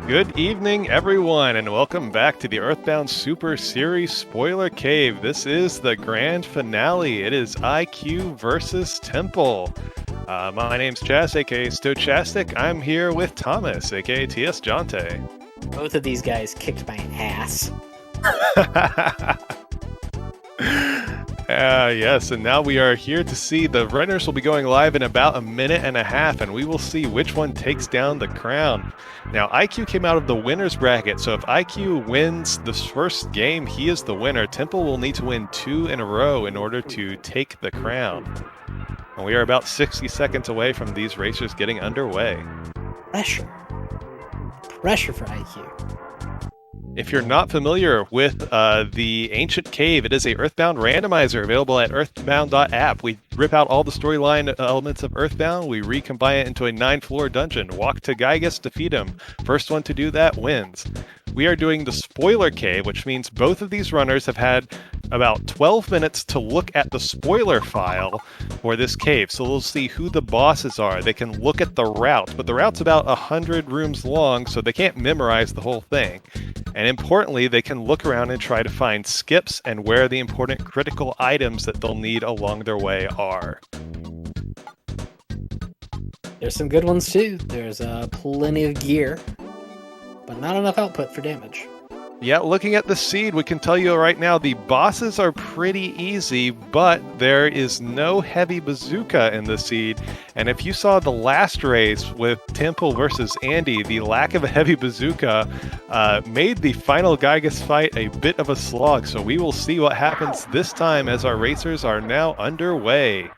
Good evening, everyone, and welcome back to the Earthbound Super Series Spoiler Cave. This is the grand finale. It is IQ versus Temple. My name's Chas, aka Stochastic. I'm here with Thomas, aka TS Jonte. Both of these guys kicked my ass. Yes, and now we are here to see the runners will be going live in about a minute and a half, and we will see which one takes down the crown. Now, IQ came out of the winner's bracket, so if IQ wins this first game, he is the winner. Temple will need to win 2 in a row in order to take the crown. And we are about 60 seconds away from these racers getting underway. Pressure. Pressure for IQ. If you're not familiar with the Ancient Cave, it is a Earthbound randomizer available at earthbound.app. We rip out all the storyline elements of Earthbound, we recombine it into a 9-floor dungeon. Walk to Gygus, defeat him. First one to do that wins. We are doing the Spoiler Cave, which means both of these runners have had about 12 minutes to look at the spoiler file for this cave. So we'll see who the bosses are. They can look at the route, but the route's about 100 rooms long, so they can't memorize the whole thing. And importantly, they can look around and try to find skips and where the important critical items that they'll need along their way are. There's some good ones too. There's plenty of gear, but not enough output for damage. Yeah, looking at the seed, we can tell you right now the bosses are pretty easy, but there is no heavy bazooka in the seed. And if you saw the last race with Temple versus Andy, the lack of a heavy bazooka made the final Gygus fight a bit of a slog. So we will see what happens this time as our racers are now underway.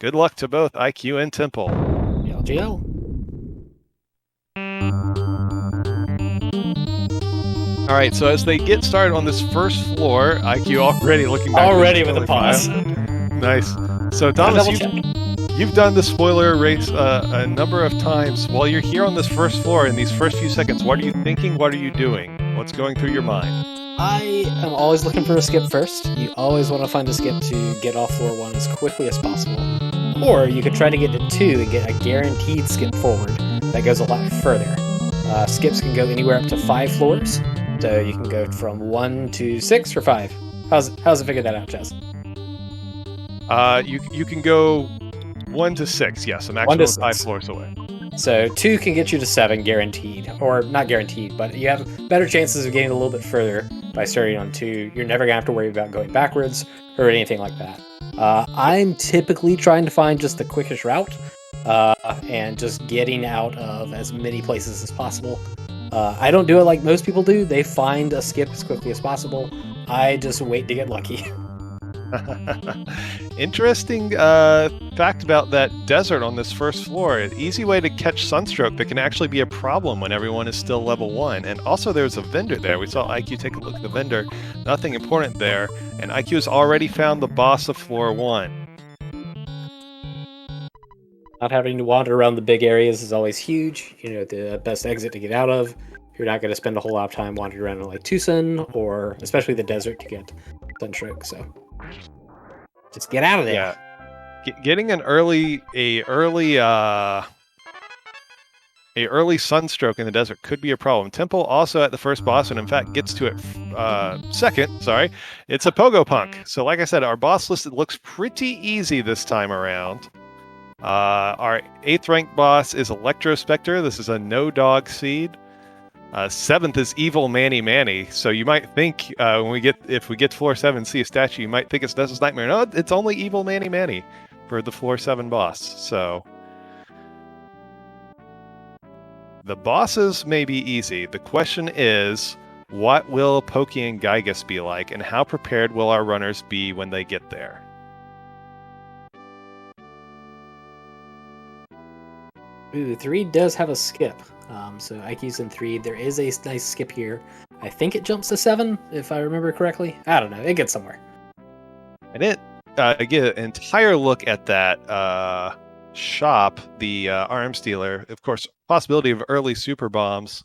Good luck to both IQ and Temple. LGL. All right, so as they get started on this first floor, IQ already looking back. Already with a pause. Nice. So Thomas, you've done the spoiler race a number of times. While you're here on this first floor in these first few seconds, what are you thinking? What are you doing? What's going through your mind? I am always looking for a skip first. You always want to find a skip to get off floor 1 as quickly as possible. Or you could try to get to 2 and get a guaranteed skip forward that goes a lot further. Skips can go anywhere up to 5 floors. So you can go from 1 to 6 or 5. How's it figured that out, Chaz? You can go 1 to 6, yes, a maximum of 5 floors away. So 2 can get you to 7 guaranteed, or not guaranteed, but you have better chances of getting a little bit further by starting on 2. You're never gonna have to worry about going backwards or anything like that. I'm typically trying to find just the quickest route and just getting out of as many places as possible. I don't do it like most people do. They find a skip as quickly as possible. I just wait to get lucky. Interesting fact about that desert on this first floor. An easy way to catch sunstroke that can actually be a problem when everyone is still level 1. And also there's a vendor there. We saw IQ take a look at the vendor. Nothing important there. And IQ has already found the boss of floor 1. Not having to wander around the big areas is always huge. You know, the best exit to get out of. You're not going to spend a whole lot of time wandering around in like Tucson or especially the desert to get sunstroke. So just get out of there. Yeah, getting an early sunstroke in the desert could be a problem. Temple also at the first boss, and in fact gets to it second. Sorry, it's a Pogo Punk. So like I said, our boss list looks pretty easy this time around. Our 8th ranked boss is Electrospectre. This is a no-dog seed. 7th is Evil Manny Manny. So you might think if we get to floor 7 and see a statue, you might think it's Death's Nightmare. No, it's only Evil Manny Manny for the floor 7 boss. So the bosses may be easy. The question is, what will Pokey and Gygus be like, and how prepared will our runners be when they get there? Ooh, 3 does have a skip. So IQ's in 3. There is a nice skip here. I think it jumps to 7, if I remember correctly. I don't know. It gets somewhere. And it get an entire look at that shop, the arms dealer. Of course, possibility of early super bombs.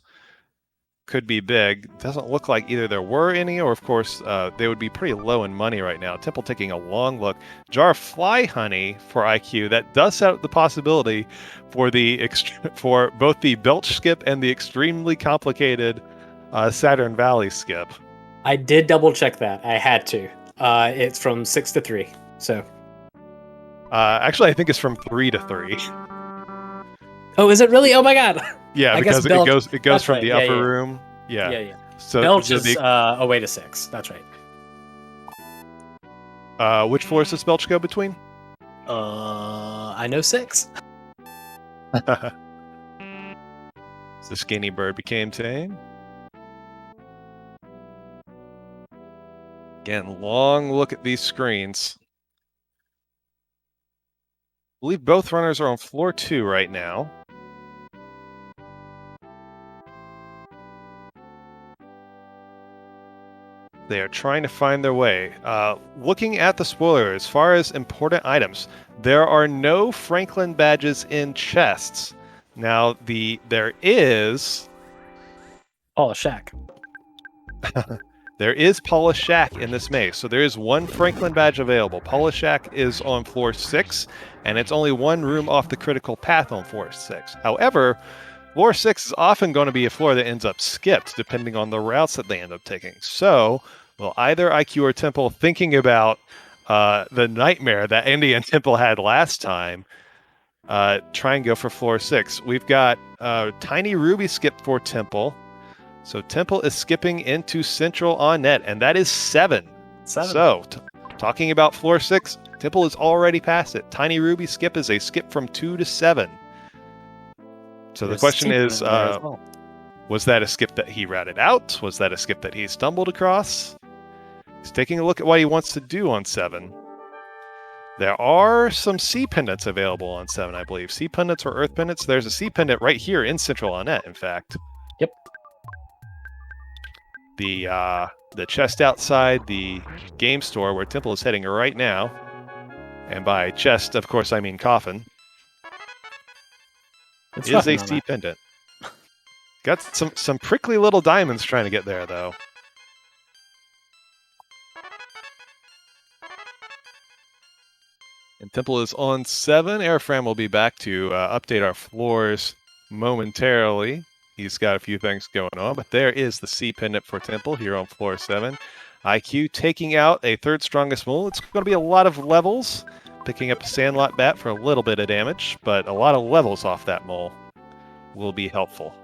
could be big. Doesn't look like either there were any, or of course they would be pretty low in money right now. Temple taking a long look. Jar of Fly Honey for IQ. That does set up the possibility for for both the Belch skip and the extremely complicated Saturn Valley skip. I did double check that. I had to. It's from 6 to 3. So. Actually, I think it's from 3 to 3. Oh, is it really? Oh my God. Yeah, I because guess it goes from right. the upper room. Yeah. Yeah. So Belch is away to 6. That's right. Which floors does Belch go between? I know 6. The skinny bird became tame. Again, long look at these screens. I believe both runners are on floor 2 right now. They are trying to find their way. Looking at the spoiler, as far as important items, there are no Franklin badges in chests. Now, there is... Oh, Shack. There is Paula Shack in this maze, so there is one Franklin badge available. Paula Shack is on floor 6, and it's only one room off the critical path on floor 6. However, floor 6 is often going to be a floor that ends up skipped, depending on the routes that they end up taking. So, will either IQ or Temple, thinking about the nightmare that Andy and Temple had last time, try and go for floor 6? We've got Tiny Ruby skip for Temple. So Temple is skipping into Central on net, and that is 7. So, talking about floor 6, Temple is already past it. Tiny Ruby skip is a skip from 2 to 7. So the question is, was that a skip that he ratted out? Was that a skip that he stumbled across? He's taking a look at what he wants to do on 7. There are some C pendants available on 7, I believe. C pendants or Earth pendants. There's a C pendant right here in Central on net, in fact. Yep. The chest outside the game store where Temple is heading right now, and by chest, of course, I mean coffin, is a C pendant. Got some prickly little diamonds trying to get there, though. And Temple is on 7. Airfram will be back to update our floors momentarily. He's got a few things going on, but there is the C pendant for Temple here on floor 7. IQ taking out a 3rd strongest mole. It's going to be a lot of levels, picking up a Sandlot bat for a little bit of damage, but a lot of levels off that mole will be helpful.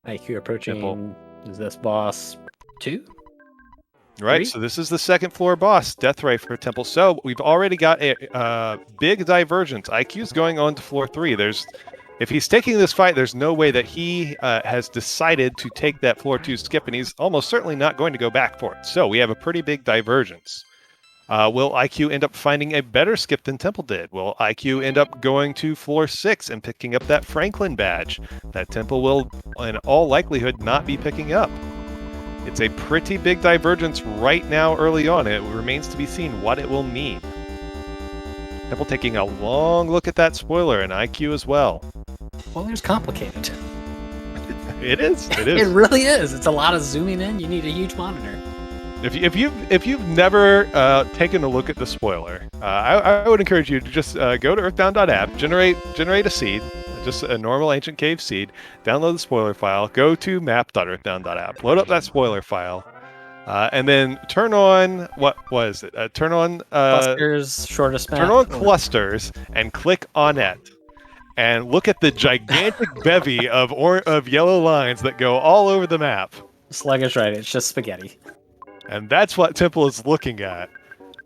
IQ approaching. Temple. Is this boss 2? Right, 3? So this is the 2nd floor boss, Death Ray for Temple. So we've already got a big divergence. IQ's going on to floor 3. If he's taking this fight, there's no way that he has decided to take that floor 2 skip, and he's almost certainly not going to go back for it. So we have a pretty big divergence. Will IQ end up finding a better skip than Temple did? Will IQ end up going to floor 6 and picking up that Franklin badge that Temple will, in all likelihood, not be picking up? It's a pretty big divergence right now early on. It remains to be seen what it will mean. Temple taking a long look at that spoiler, and IQ as well. Well, it's complicated. It is. It really is. It's a lot of zooming in. You need a huge monitor. If you've never taken a look at the spoiler, I would encourage you to just go to earthbound.app, generate a seed, just a normal Ancient Cave seed, download the spoiler file, go to map.earthbound.app, load up that spoiler file, and then turn on clusters, shortest map. Turn on clusters and click on it, and look at the gigantic bevy of yellow lines that go all over the map. Sluggish, right? It's just spaghetti. And that's what Temple is looking at.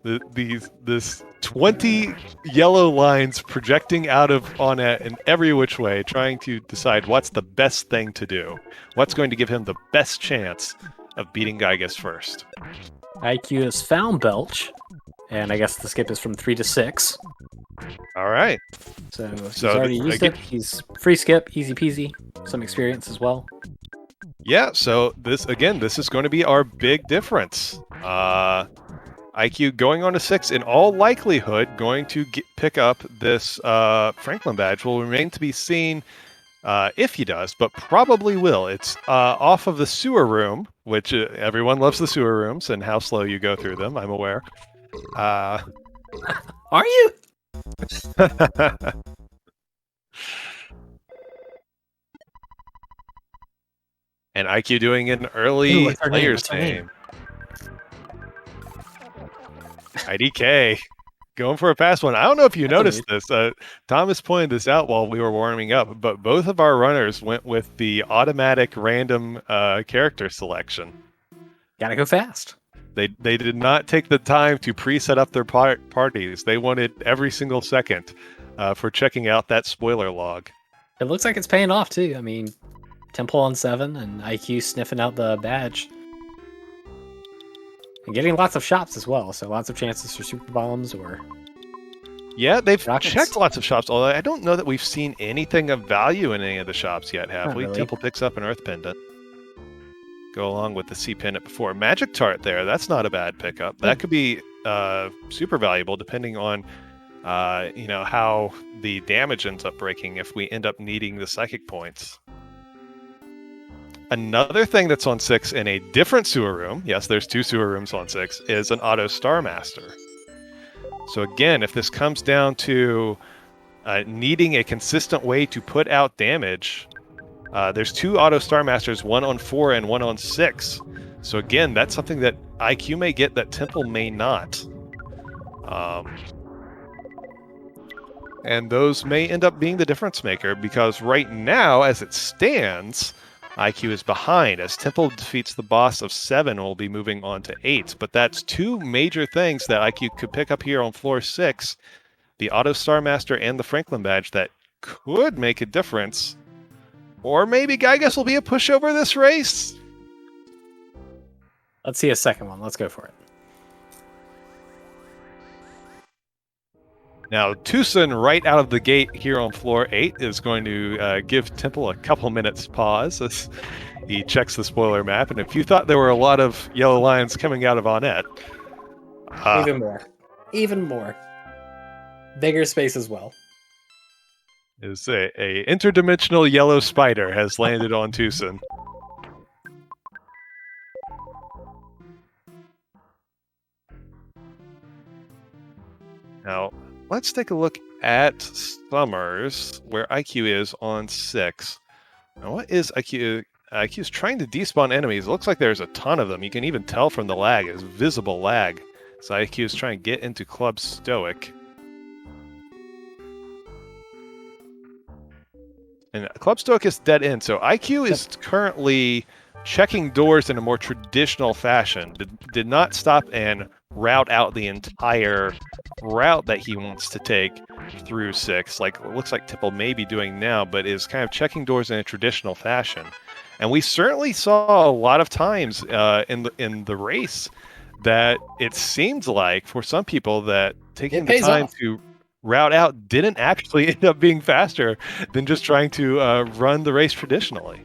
This 20 yellow lines projecting out of Onett in every which way, trying to decide what's the best thing to do. What's going to give him the best chance of beating Gygas first. IQ has found Belch, and I guess the skip is from 3 to 6. All right. So he's already used it. He's free skip, easy peasy. Some experience as well. Yeah, so this is going to be our big difference. IQ going on to 6, in all likelihood, going to pick up this Franklin badge. Will remain to be seen if he does, but probably will. It's off of the sewer room, which everyone loves the sewer rooms and how slow you go through them, I'm aware. Are you? And IQ doing an early what's her name? player's What's her name? name. IDK. Going for a fast one. I don't know if you noticed this. Thomas pointed this out while we were warming up, but both of our runners went with the automatic random character selection. Gotta go fast. They did not take the time to pre-set up their parties. They wanted every single second for checking out that spoiler log. It looks like it's paying off too. I mean, Temple on 7 and IQ sniffing out the badge. And getting lots of shops as well, so lots of chances for super bombs or... Yeah, they've rockets. checked lots of shops, although I don't know that we've seen anything of value in any of the shops yet, have Not we? really. Temple picks up an Earth Pendant. Go along with the Sea Pendant before. Magic Tart there, that's not a bad pickup. That could be super valuable depending on how the damage ends up breaking if we end up needing the Psychic points. Another thing that's on 6 in a different sewer room, yes, there's 2 sewer rooms on 6, is an Auto Star Master. So again, if this comes down to needing a consistent way to put out damage, there's 2 Auto Star Masters, one on 4 and one on 6. So again, that's something that IQ may get that Temple may not. And those may end up being the difference maker, because right now, as it stands, IQ is behind. As Temple defeats the boss of 7, we'll be moving on to 8. But that's 2 major things that IQ could pick up here on floor 6. The Auto Star Master and the Franklin badge that could make a difference. Or maybe Gygas will be a pushover this race. Let's see a second one. Let's go for it. Now, Tucson, right out of the gate here on floor 8, is going to give Temple a couple minutes pause as he checks the spoiler map. And if you thought there were a lot of yellow lines coming out of Onett... Even more. Even more. Bigger space as well. Is a interdimensional yellow spider has landed on Tucson. Now, let's take a look at Summers, where IQ is on 6. Now, what is IQ? IQ is trying to despawn enemies. It looks like there's a ton of them. You can even tell from the lag. It's visible lag. So IQ is trying to get into Club Stoic. And Club Stoic is dead end. So IQ is currently checking doors in a more traditional fashion. Did not stop and route out the entire route that he wants to take through 6, like it looks like Temple may be doing now, but is kind of checking doors in a traditional fashion. And we certainly saw a lot of times in the race that it seemed like for some people that taking the time to route out didn't actually end up being faster than just trying to run the race traditionally.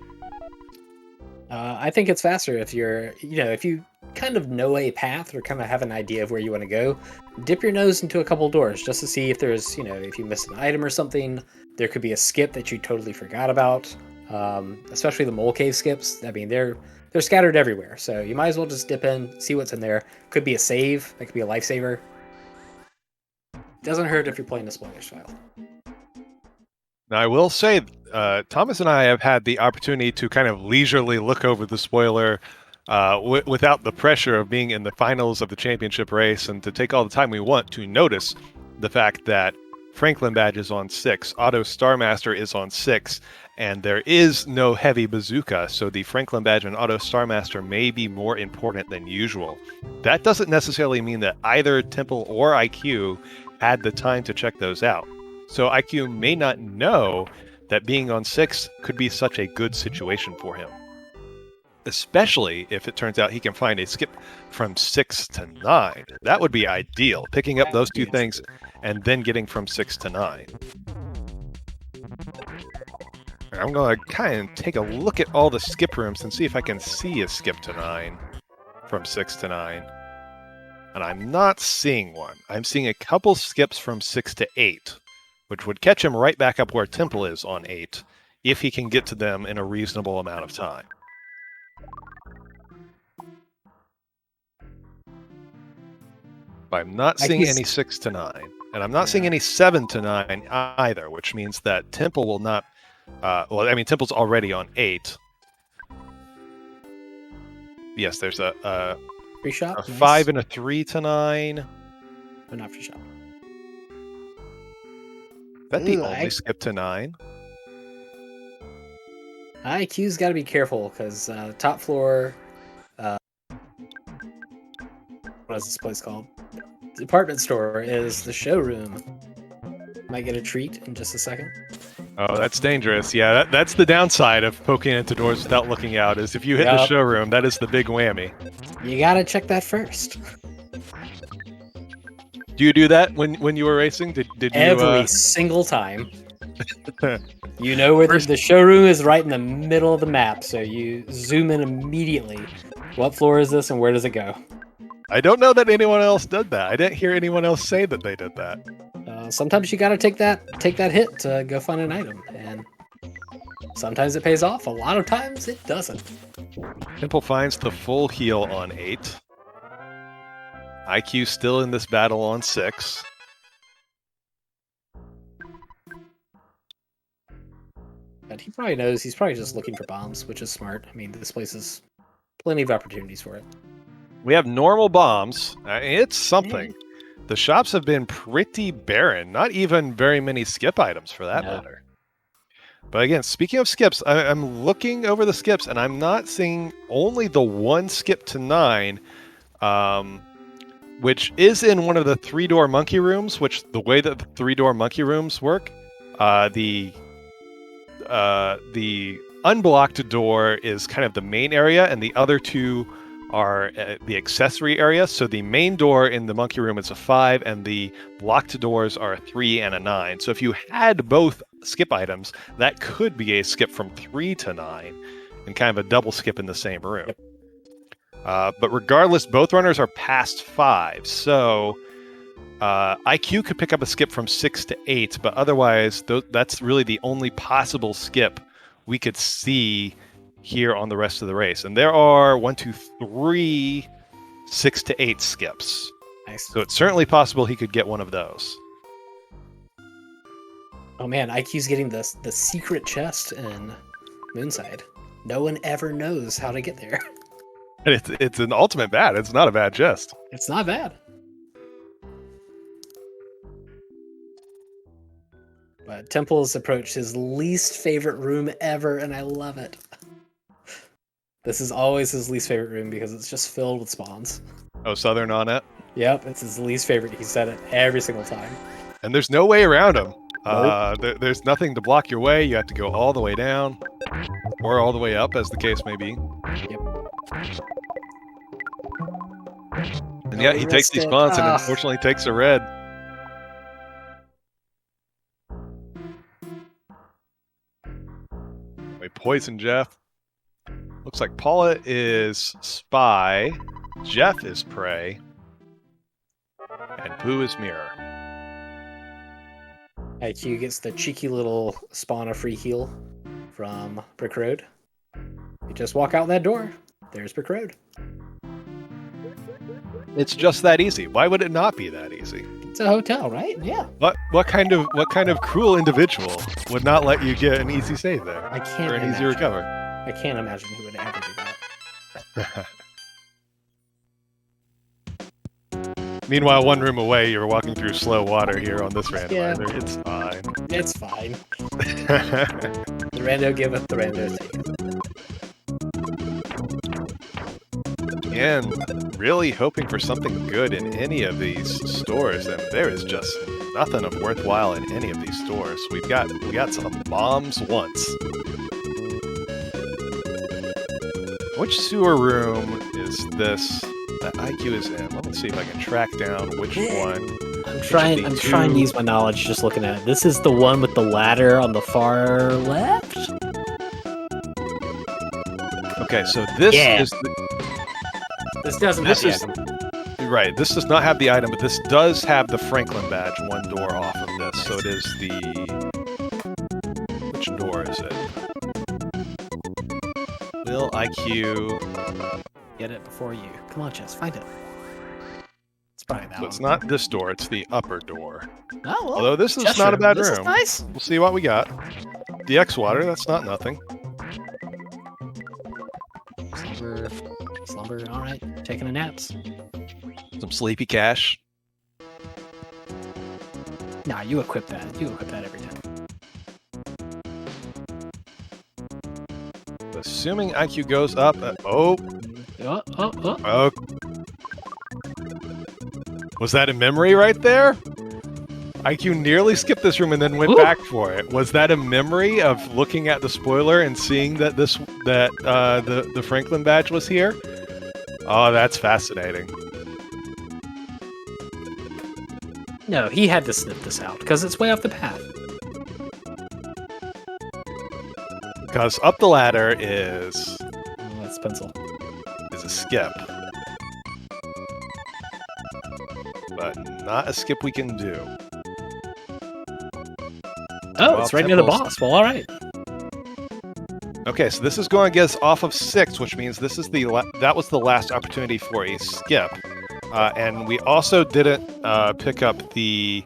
I think it's faster if if you kind of know a path or kind of have an idea of where you want to go, dip your nose into a couple doors just to see if there's, if you missed an item or something, there could be a skip that you totally forgot about. Especially the mole cave skips. I mean, they're scattered everywhere, so you might as well just dip in, see what's in there. Could be a save, that could be a lifesaver. Doesn't hurt if you're playing the spoilers file. Now, I will say, Thomas and I have had the opportunity to kind of leisurely look over the spoiler without the pressure of being in the finals of the championship race, and to take all the time we want to notice the fact that Franklin badge is on 6, Auto Star Master is on 6, and there is no heavy bazooka, so the Franklin badge and Auto Star Master may be more important than usual. That doesn't necessarily mean that either Temple or IQ had the time to check those out. So IQ may not know that being on 6 could be such a good situation for him. Especially if it turns out he can find a skip from 6 to 9. That would be ideal, picking up those 2 things and then getting from 6 to 9. I'm going to kind of take a look at all the skip rooms and see if I can see a skip to 9 from 6 to 9. and I'm not seeing one. I'm seeing a couple skips from 6 to 8, which would catch him right back up where Temple is on 8, if he can get to them in a reasonable amount of time. But I'm not seeing any 6 to 9, and I'm not seeing any 7 to 9 either, which means that Temple will not. Temple's already on 8. Yes, there's a Free shot. a 5 and a 3 to 9. But not free shot. That the only skip to 9. IQ's got to be careful because top floor. What is this place called? Department store is the showroom. Might get a treat in just a second. Oh, that's dangerous. Yeah, that's the downside of poking into doors without looking out, is if you hit the showroom, that is the big whammy. You gotta check that first. Do you do that when you were racing? Did you every single time? You know where the showroom is, right in the middle of the map, so you zoom in immediately. What floor is this and where does it go? I don't know that anyone else did that. I didn't hear anyone else say that they did that. Sometimes you gotta take that hit to go find an item, and sometimes it pays off. A lot of times it doesn't. Temple finds the full heal on 8. IQ still in this battle on 6. But he probably knows. He's probably just looking for bombs, which is smart. I mean, this place has plenty of opportunities for it. We have normal bombs. It's something. The shops have been pretty barren. Not even very many skip items for that matter. But again, speaking of skips, I'm looking over the skips, and I'm not seeing only the one skip to 9, which is in one of the 3-door monkey rooms, which the way that the 3-door monkey rooms work, the unblocked door is kind of the main area, and the other 2 are the accessory area. So the main door in the monkey room is a 5, and the blocked doors are a 3 and a 9. So if you had both skip items, that could be a skip from 3 to 9, and kind of a double skip in the same room. But regardless, both runners are past 5, so IQ could pick up a skip from 6 to 8, but otherwise, that's really the only possible skip we could see here on the rest of the race. And there are 1, 2, 3, 6 to 8 skips. Nice. So it's certainly possible he could get one of those. Oh man, IQ's getting the secret chest in Moonside. No one ever knows how to get there. It's an ultimate bad. It's not a bad chest. It's not bad. But Temple has approached his least favorite room ever, and I love it. This is always his least favorite room because it's just filled with spawns. Oh, Southern on it? Yep, it's his least favorite. He said it every single time. And there's no way around him. Nope. There's nothing to block your way. You have to go all the way down, or all the way up, as the case may be. Yep. And yeah, he takes these spawns and unfortunately takes a red. We poison Jeff. Looks like Paula is spy, Jeff is prey, and Pooh is mirror. IQ gets the cheeky little spawn of free heal from Brick Road. You just walk out that door. There's Brick Road. It's just that easy. Why would it not be that easy? It's a hotel, right? Yeah. What kind of cruel individual would not let you get an easy save there? I can't or an easy recover. I can't imagine who would ever do that. Meanwhile, one room away, you're walking through slow water here on this randomizer. Yeah. It's fine. It's fine. The rando giveth, the rando taketh. And really hoping for something good in any of these stores, and there is just nothing of worthwhile in any of these stores. We got some bombs once. Which sewer room is this that IQ is in? Let me see if I can track down which one. I'm trying to use my knowledge just looking at it. This is the one with the ladder on the far left? Okay, so this is This doesn't have the item. Right. This does not have the item, but this does have the Franklin badge one door off of this. So it is the... Which door is it? Will IQ... Get it before you. Come on, Chess, find it. It's probably that So it's one. not this door, it's the upper door. Oh, well, Although this is Chess not a bad This room. is nice. We'll see what we got. DX water, that's not nothing. Slumber. All right, taking a naps. Some sleepy cash. Nah, you equip that. You equip that every time. Assuming IQ goes up. Oh. Was that a memory right there? IQ nearly skipped this room and then went back for it. Was that a memory of looking at the spoiler and seeing that the Franklin badge was here? Oh, that's fascinating. No, he had to snip this out because it's way off the path. Because up the ladder is Oh, that's pencil. a skip. But not a skip we can do. Oh, Well, it's right near the temples. boss. Well, all right. Okay, so this is going to get us off of 6, which means this is that was the last opportunity for a skip. And we also didn't pick up the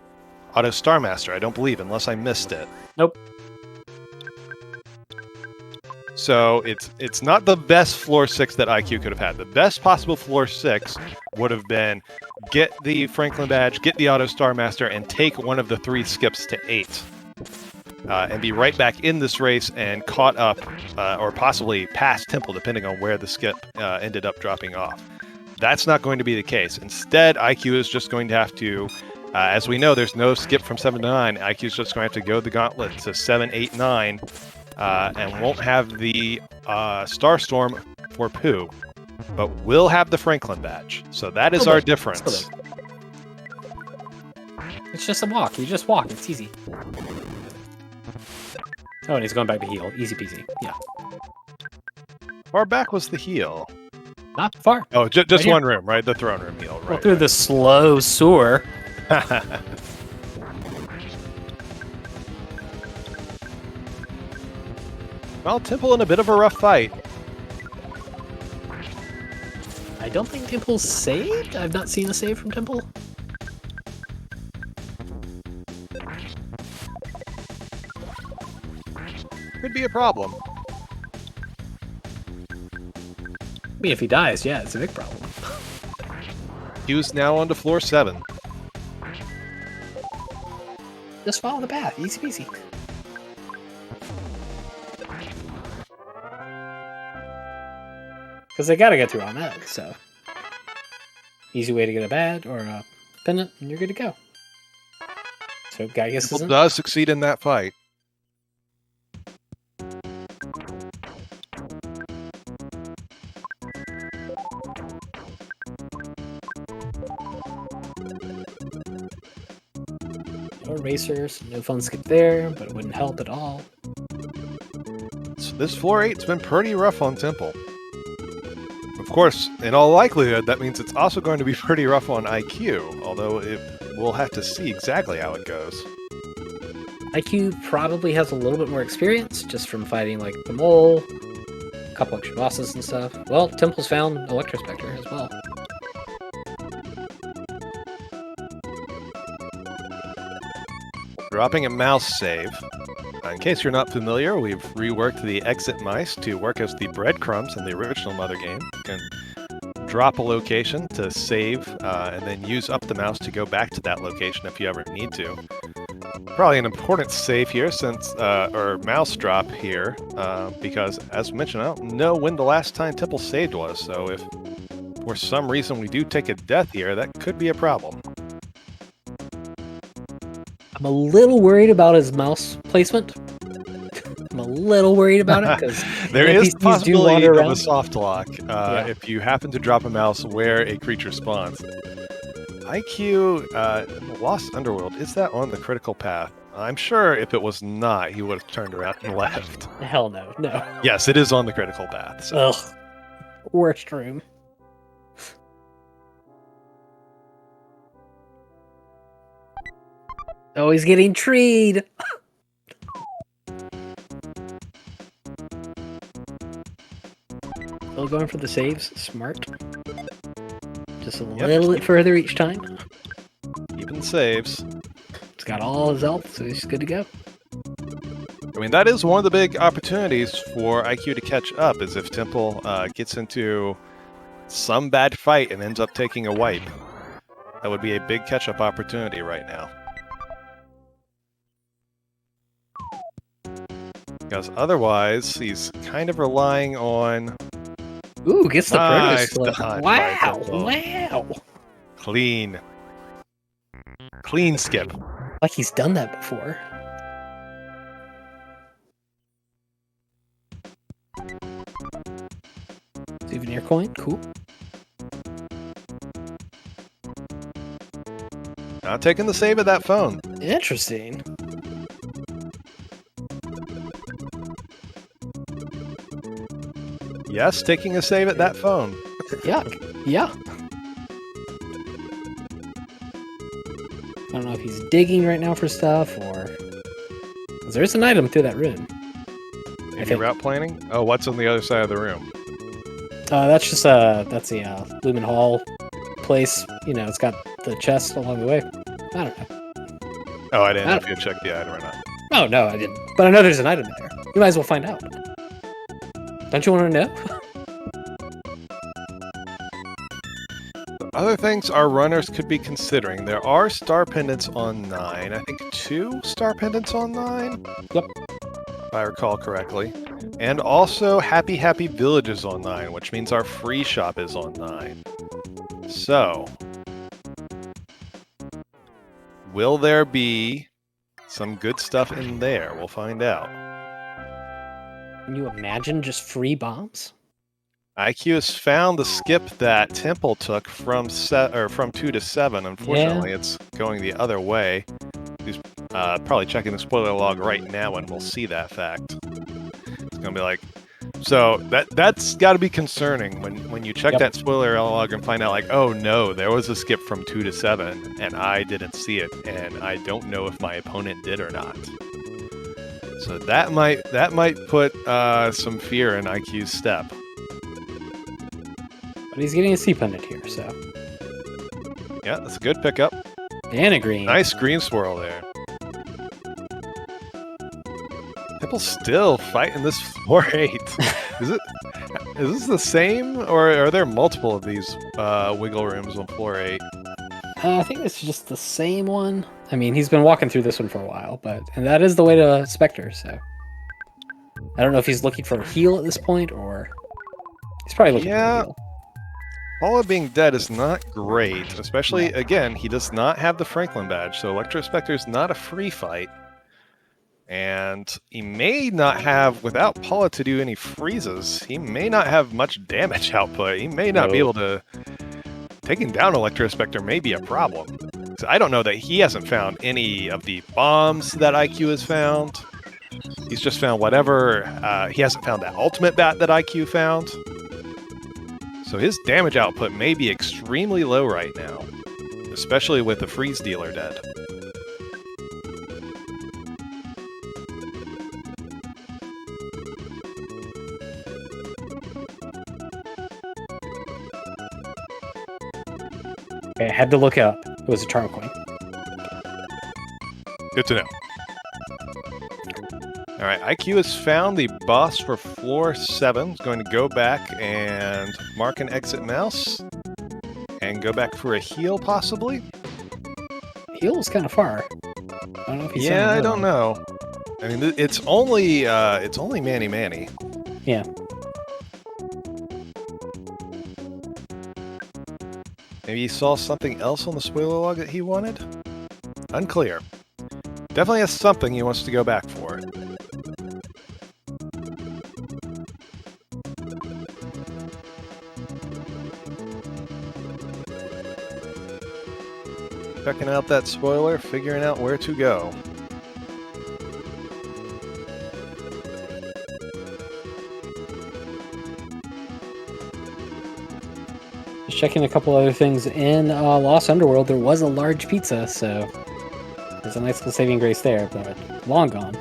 Auto Star Master, I don't believe, unless I missed it. Nope. So it's not the best floor 6 that IQ could have had. The best possible floor 6 would have been get the Franklin badge, get the Auto Star Master, and take one of the 3 skips to 8. And be right back in this race and caught up, or possibly past Temple, depending on where the skip ended up dropping off. That's not going to be the case. Instead, IQ is just going to have to, as we know, there's no skip from 7 to 9. IQ is just going to have to go the gauntlet to 7, 8, 9, and won't have the Starstorm for Pooh, but will have the Franklin badge. So that is our difference. It's just a walk. You just walk. It's easy. Oh, and he's going back to heal. Easy peasy. Yeah. Far back was the heal. Not far. Oh, just Right here. one room, right? The throne room heal, Well, right? through the slow sewer. Well, Temple in a bit of a rough fight. I don't think Temple's saved. I've not seen a save from Temple. Could be a problem. I mean, if he dies, yeah, it's a big problem. Q's now onto floor 7. Just follow the path. Easy peasy. Because they gotta get through on that, so. Easy way to get a badge or a pendant, and you're good to go. So, Gaius Temple isn't. does succeed in that fight. No erasers, no fun skip there, but it wouldn't help at all. So this floor 8's been pretty rough on Temple. Of course, in all likelihood, that means it's also going to be pretty rough on IQ, although we'll have to see exactly how it goes. IQ probably has a little bit more experience just from fighting like the mole, a couple extra bosses and stuff. Well, Temple's found Electrospectre as well. Dropping a mouse save. In case you're not familiar, we've reworked the exit mice to work as the breadcrumbs in the original Mother game. You can drop a location to save, and then use up the mouse to go back to that location if you ever need to. Probably an important save here, since or mouse drop here, because as mentioned, I don't know when the last time Temple saved was. So if for some reason we do take a death here, that could be a problem. I'm a little worried about his mouse placement. I'm a little worried about it because There is the NPCs do possibility wander of a around. soft lock if you happen to drop a mouse where a creature spawns. IQ, Lost Underworld, is that on the critical path? I'm sure if it was not, he would have turned around and left. Hell no, no. Yes, it is on the critical path. So. Ugh. Worst room. Oh, he's getting treed. Still going for the saves. Smart. Just a little bit further each time. Even saves. He's got all his health, so he's good to go. I mean, that is one of the big opportunities for IQ to catch up, is if Temple gets into some bad fight and ends up taking a wipe. That would be a big catch-up opportunity right now. Because otherwise, he's kind of relying on... Ooh, gets the proto Nice split. dodge by Wow, Temple. wow. Clean. Clean skip. Like he's done that before. Souvenir coin, cool. Not taking the save of that phone. Interesting. Yes, taking a save at that phone. Yuck. Yeah. I don't know if he's digging right now for stuff or... 'Cause there is an item through that room. I Any think. route planning? Oh, what's on the other side of the room? That's just that's the Lumen Hall place. You know, it's got the chest along the way. I don't know. Oh, I didn't know if you checked the item or not. Oh no, I didn't. But I know there's an item there. You might as well find out. Don't you want to know? Other things our runners could be considering. There are star pendants on 9. I think 2 star pendants on 9? Yep. If I recall correctly. And also Happy Happy Villages on 9, which means our free shop is on 9. So, will there be some good stuff in there? We'll find out. Can you imagine just free bombs? IQ has found the skip that Temple took from 2 to 7. Unfortunately, it's going the other way. He's probably checking the spoiler log right now, and we'll see that fact. It's gonna be like, so that's got to be concerning when you check that spoiler log and find out like, oh no, there was a skip from 2 to 7, and I didn't see it, and I don't know if my opponent did or not. So that might put some fear in IQ's step. But he's getting a sea pendant here, so. Yeah, that's a good pickup. And a green. Nice green swirl there. Temple's still fighting this floor 8. Is this the same, or are there multiple of these wiggle rooms on floor 8? I think it's just the same one. I mean, he's been walking through this one for a while, and that is the way to Spectre, so. I don't know if he's looking for a heal at this point, or... He's probably looking for a heal. Paula being dead is not great, especially, again, he does not have the Franklin badge, so Electro Spectre is not a free fight. And he may not have, without Paula to do any freezes, he may not have much damage output. He may not be able to... Taking down Electro Spectre may be a problem. So I don't know that he hasn't found any of the bombs that IQ has found. He's just found whatever... he hasn't found that ultimate bat that IQ found. So his damage output may be extremely low right now, especially with the freeze dealer dead. Okay, I had to look up. It was a charm coin. Good to know. Alright, IQ has found the boss for floor 7. He's going to go back and mark an exit mouse. And go back for a heal, possibly? Heal was kind of far. I don't know if he's I don't know. I mean, it's only Manny Manny. Yeah. Maybe he saw something else on the spoiler log that he wanted? Unclear. Definitely has something he wants to go back for. Checking out that spoiler, figuring out where to go. Just checking a couple other things in Lost Underworld. There was a large pizza, so there's a nice little saving grace there, but long gone.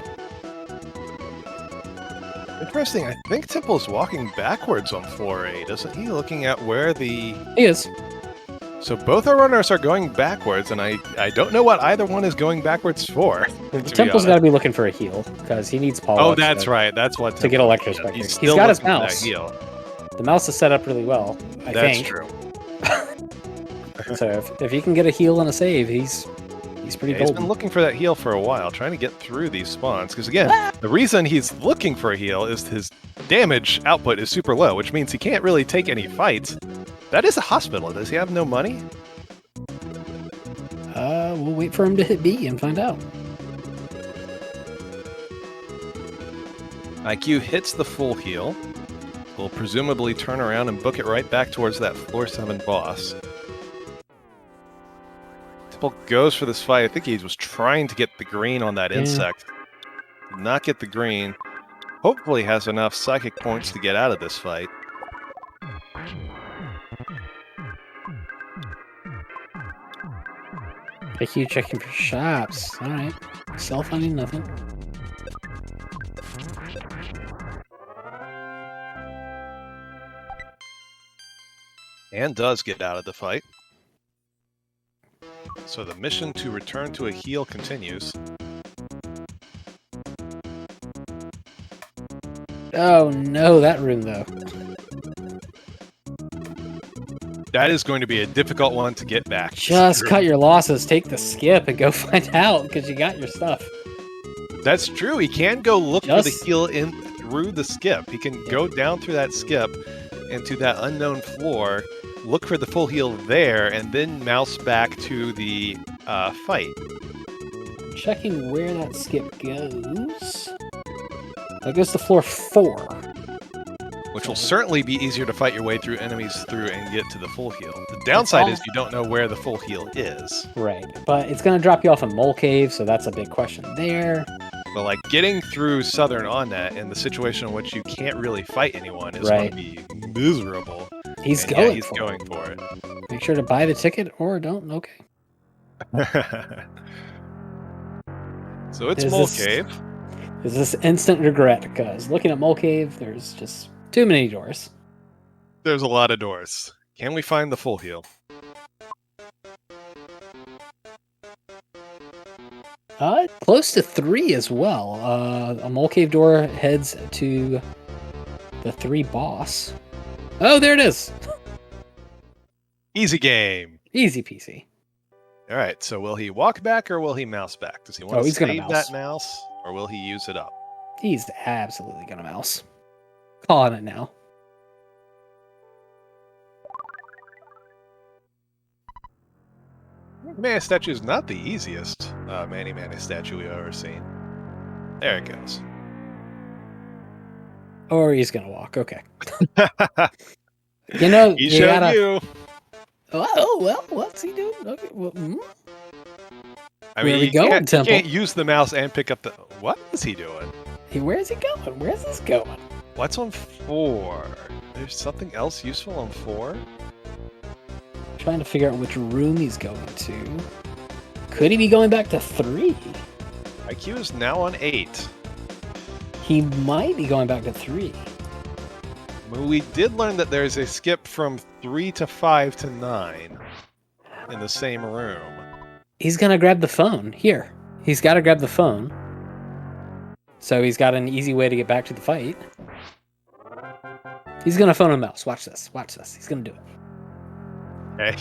Interesting. I think Temple's walking backwards on floor 8, isn't he? Looking at where the... He is. So both our runners are going backwards, and I don't know what either one is going backwards for. Temple's got to be looking for a heal, because he needs Paul. Oh, that's right. That's what to get Electrospector. He's got his looking for that mouse. heal. The mouse is set up really well, I That's think. true. So if he can get a heal and a save, he's pretty Yeah, he's golden. been looking for that heal for a while, trying to get through these spawns. Because again, the reason he's looking for a heal is his damage output is super low, which means he can't really take any fights. That is a hospital. Does he have no money? We'll wait for him to hit B and find out. IQ hits the full heal. Will presumably turn around and book it right back towards that floor 7 boss. Temple goes for this fight. I think he was trying to get the green on that insect. Did not get the green. Hopefully has enough psychic points to get out of this fight. IQ checking for shops. Alright. Self-funding nothing. And does get out of the fight. So the mission to return to a heal continues. Oh no, that room though. That is going to be a difficult one to get back. Just cut your losses, take the skip, and go find out, because you got your stuff. That's true. He can go look for the Just- heal in through the skip. He can go down through that skip into that unknown floor, look for the full heal there, and then mouse back to the fight. Checking where that skip goes. That goes to floor 4. Which will certainly be easier to fight your way through enemies through and get to the full heal. The downside is you don't know where the full heal is. Right, but it's going to drop you off a mole cave, so that's a big question there. But like getting through Southern on that in the situation in which you can't really fight anyone is going to be miserable. He's And going yeah, he's for going it. for it. Make sure to buy the ticket or don't. Okay. So it's Is Mole this- Cave. Is this instant regret? Because looking at Mole Cave, there's just too many doors. There's a lot of doors. Can we find the full heal? Close to 3 as well. A Mole Cave door heads to the 3 boss. Oh, there it is. Easy game. Easy peasy. All right, so will he walk back or will he mouse back? Does he want Oh, to he's gonna save mouse. that mouse or will he use it up? He's absolutely gonna mouse. Calling it now. Mana statue is not the easiest Manny Manny statue we've ever seen. There it goes. Or he's gonna walk. Okay. You know, He you showed gotta. you. Oh well, what's he doing? Okay. Well, I Where mean, we you going, can't, you Temple? can't use the mouse and pick up the. What is he doing? where's he going? Where's this going? What's on 4? There's something else useful on 4? Trying to figure out which room he's going to. Could he be going back to 3? IQ is now on 8. He might be going back to 3. Well, we did learn that there's a skip from 3 to 5 to 9 in the same room. He's gonna grab the phone. Here. He's gotta grab the phone. So he's got an easy way to get back to the fight. He's gonna phone a mouse. Watch this. Watch this. He's gonna do it. Okay.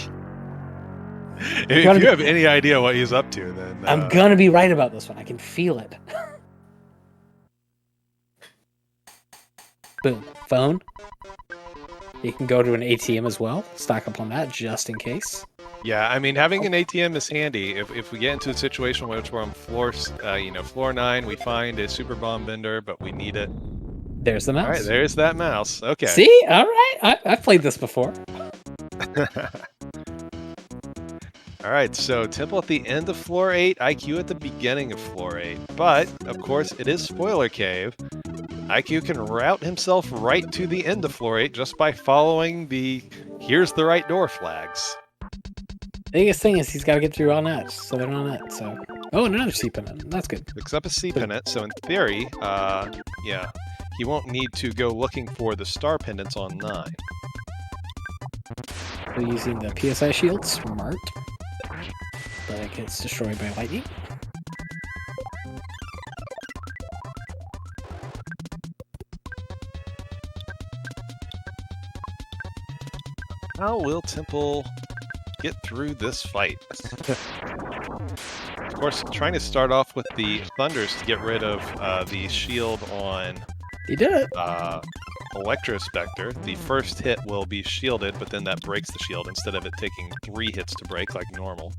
If you have any idea what he's up to, then I'm gonna be right about this one. I can feel it. Boom. Phone. You can go to an ATM as well. Stock up on that just in case. Yeah, I mean, having an ATM is handy. If we get into a situation in which we're on floor 9, we find a super bomb vendor, but we need it. There's the mouse. All right, there's that mouse. Okay. See? All right. I've played this before. All right, so Temple at the end of floor 8, IQ at the beginning of floor 8. But, of course, it is Spoiler Cave. IQ can route himself right to the end of floor 8 just by following the here's the right door flags. The biggest thing is he's got to get through all nets, so they're on net. So Oh, another C pennant. That's good. Picks up a C pennant, so in theory, yeah, he won't need to go looking for the star pendants on 9. We're using the PSI shield. Smart. But it gets destroyed by lightning. How will Temple get through this fight? Of course, trying to start off with the Thunders to get rid of the shield on He did it. Electrospectre. The first hit will be shielded, but then that breaks the shield instead of it taking 3 hits to break like normal.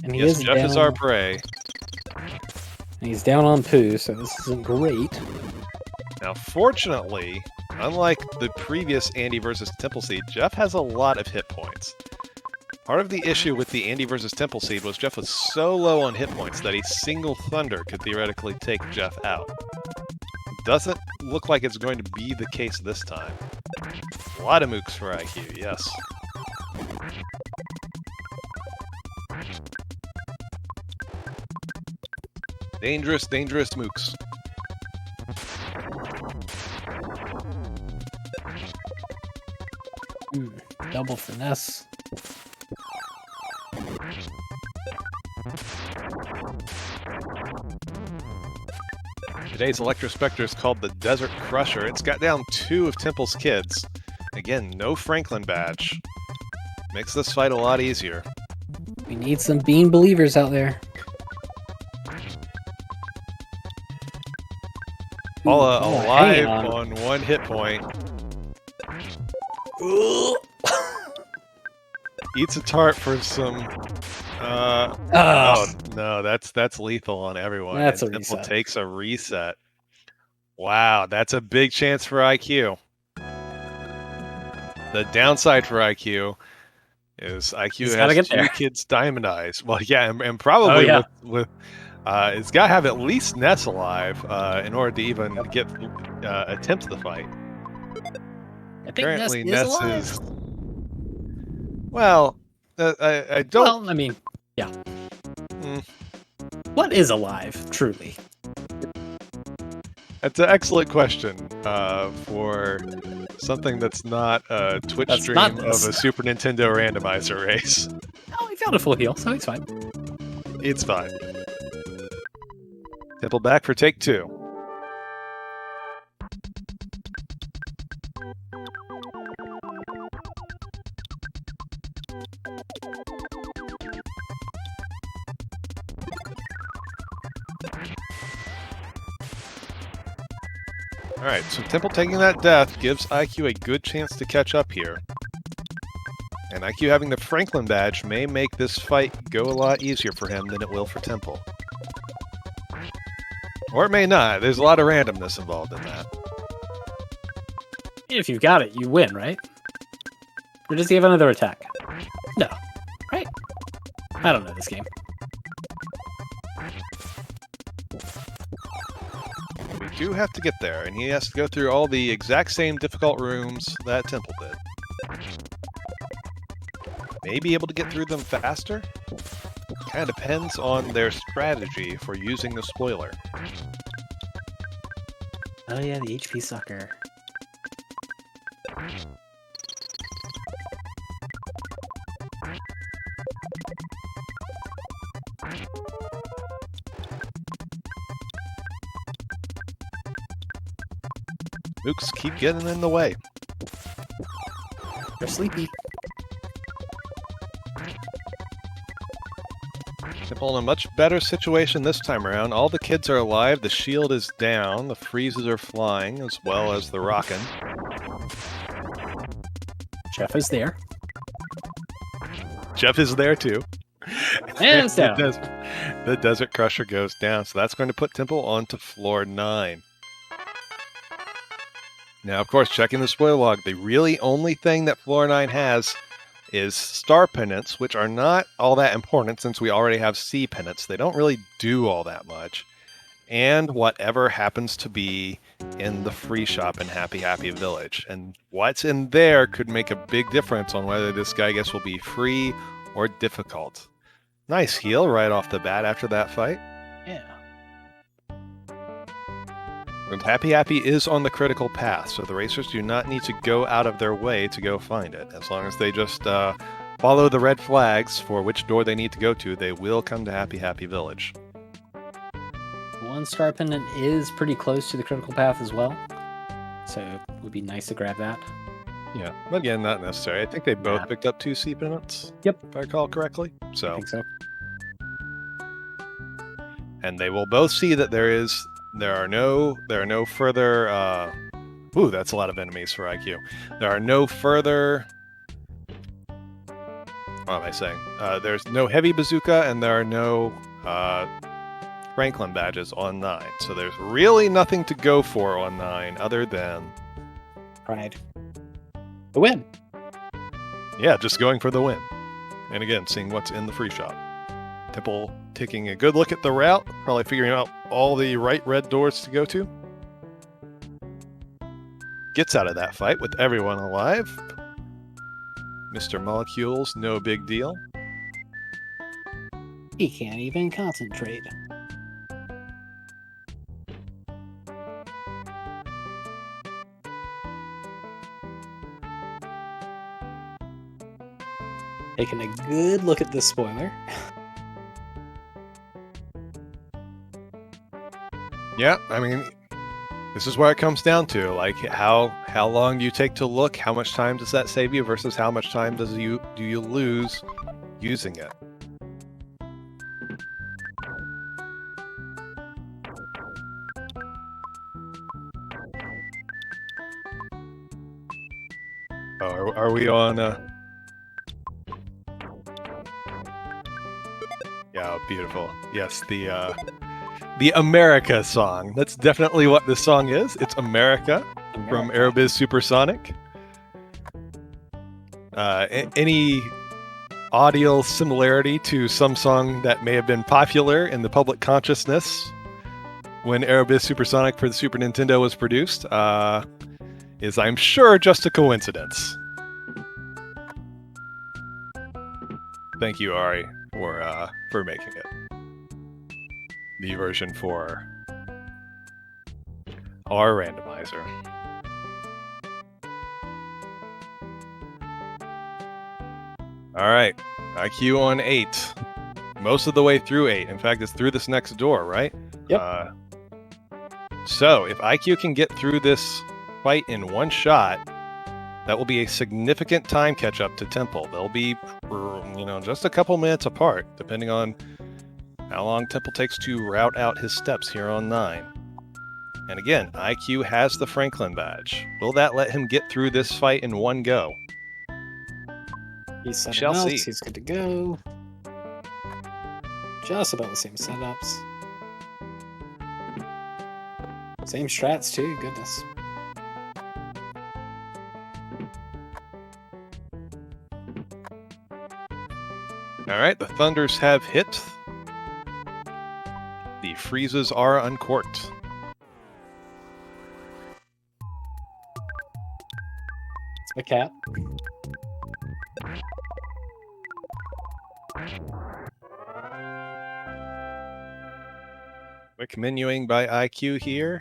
And he Yes, is Jeff down, is our prey. and he's down on poo, so this isn't great. Now, fortunately, unlike the previous Andy versus Temple Seed, Jeff has a lot of hit points. Part of the issue with the Andy versus Temple Seed was Jeff was so low on hit points that a single Thunder could theoretically take Jeff out. Doesn't look like it's going to be the case this time. A lot of mooks for IQ, yes. Dangerous, dangerous mooks. Double finesse. Today's Electrospectre is called the Desert Crusher. It's got down 2 of Temple's kids. Again, no Franklin badge. Makes this fight a lot easier. We need some bean believers out there. All hanging alive on 1 hit point. Eats a tart for some. Oh no, that's lethal on everyone. That's and a Temple reset. takes a reset. Wow, that's a big chance for IQ. The downside for IQ is IQ He's gotta has get there. 2 kids Diamond Eyes. Well, yeah, and probably yeah. with it's got to have at least Ness alive in order to even get attempt the fight. I think Currently, Ness Ness alive. is. Well, I don't. Well, I mean, yeah. Mm. What is alive, truly? That's an excellent question for something that's not a Twitch That's stream not of this. a Super Nintendo randomizer race. Oh, he found a full heal, so he's fine. It's fine. Temple back for take 2. Alright, so Temple taking that death gives IQ a good chance to catch up here. And IQ having the Franklin badge may make this fight go a lot easier for him than it will for Temple. Or it may not. There's a lot of randomness involved in that. If you've got it, you win, right? Or does he have another attack? No. Right? I don't know this game. We do have to get there, and he has to go through all the exact same difficult rooms that Temple did. May be able to get through them faster. Kind of depends on their strategy for using the spoiler. Oh yeah, the HP sucker. Mooks keep getting in the way. They're sleepy. Temple in a much better situation this time around. All the kids are alive, the shield is down, the freezes are flying, as well as the rockin'. Jeff is there. Jeff is there too. And it's down. The Desert Crusher goes down, so that's going to put Temple onto floor 9. Now, of course, checking the spoiler log, the really only thing that floor 9 has is star pendants, which are not all that important since we already have C pendants. They don't really do all that much. And whatever happens to be in the free shop in Happy Happy Village. And what's in there could make a big difference on whether this guy, I guess, will be free or difficult. Nice heal right off the bat after that fight. Yeah. And Happy Happy is on the critical path, so the racers do not need to go out of their way to go find it. As long as they just follow the red flags for which door they need to go to, they will come to Happy Happy Village. One star pendant is pretty close to the critical path as well, so it would be nice to grab that. Yeah, but again, not necessary. I think they both Nah. picked up 2 sea pendants. Yep. If I recall correctly. I So, think so. and they will both see that there are no further. Ooh, that's a lot of enemies for IQ. There are no further. What am I saying? There's no heavy bazooka, and there are no Franklin badges on 9. So there's really nothing to go for on 9 other than Pride. The win. yeah, just going for the win. And again, seeing what's in the free shop. Temple taking a good look at the route, probably figuring out all the right red doors to go to. Gets out of that fight with everyone alive. Mr. Molecules, no big deal. He can't even concentrate. Taking a good look at this spoiler. Yeah, I mean, this is where it comes down to, like, how long do you take to look? How much time does that save you versus how much time do you lose using it? Oh, are we on? Yeah, beautiful. Yes, the America song. That's definitely what this song is. It's America from Aerobiz Supersonic. Any audio similarity to some song that may have been popular in the public consciousness when Aerobiz Supersonic for the Super Nintendo was produced is, I'm sure, just a coincidence. Thank you, Ari, for making it. The version for our randomizer. All right, IQ on 8. Most of the way through 8. In fact, it's through this next door, right? Yep. So if IQ can get through this fight in one shot, that will be a significant time catch up to Temple. They'll be, just a couple minutes apart, depending on how long Temple takes to route out his steps here on 9. And again, IQ has the Franklin badge. Will that let him get through this fight in one go? He's set Shall up. see. He's good to go. Just about the same setups. Same strats too, goodness. Alright, the Thunders have hit. The Freezes are uncorked. It's my cat. Quick menuing by IQ here.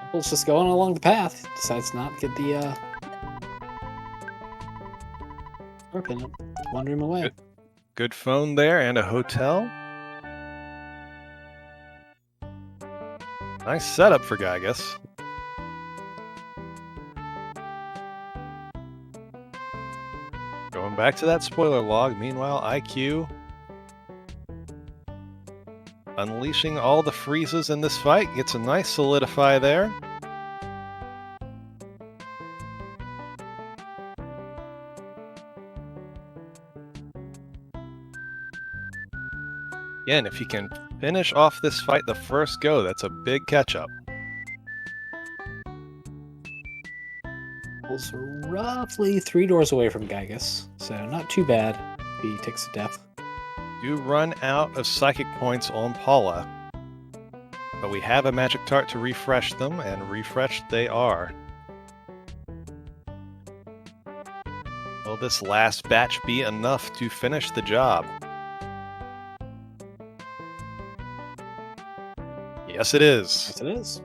Temple's just going along the path. Decides not to get the star pendant. Wander him away. Good phone there and a hotel. Nice setup for Gygus. Going back to that spoiler log, meanwhile, IQ unleashing all the freezes in this fight gets a nice solidify there. Again, if he can finish off this fight the first go, that's a big catch-up. Temple's roughly 3 doors away from Gygus, so not too bad if he takes a death. Do run out of psychic points on Paula, but we have a magic tart to refresh them, and refreshed they are. Will this last batch be enough to finish the job? Yes, it is. Yes, it is.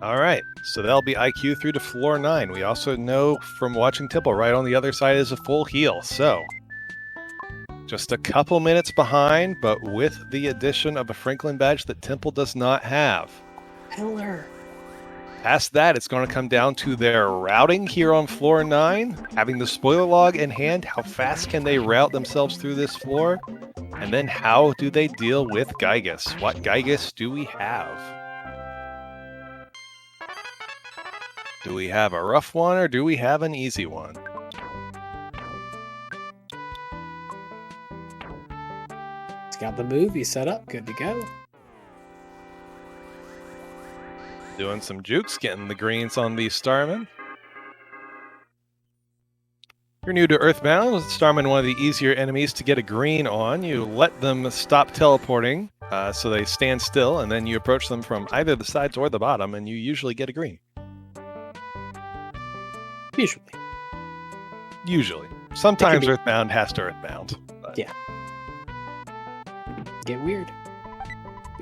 All right, so that'll be IQ through to floor 9. We also know from watching Temple right on the other side is a full heal, so just a couple minutes behind, but with the addition of a Franklin badge that Temple does not have. Pillar. Past that, it's going to come down to their routing here on floor 9. Having the spoiler log in hand, how fast can they route themselves through this floor? And then how do they deal with Gygus? What Gygus do we have? Do we have a rough one or do we have an easy one? He's got the movie set up. Good to go. Doing some jukes, getting the greens on the Starman. You're new to Earthbound. Starman, one of the easier enemies to get a green on. You let them stop teleporting, so they stand still, and then you approach them from either the sides or the bottom, and you usually get a green. Usually. Usually. Sometimes be. Earthbound has to Earthbound. But Yeah. Get weird.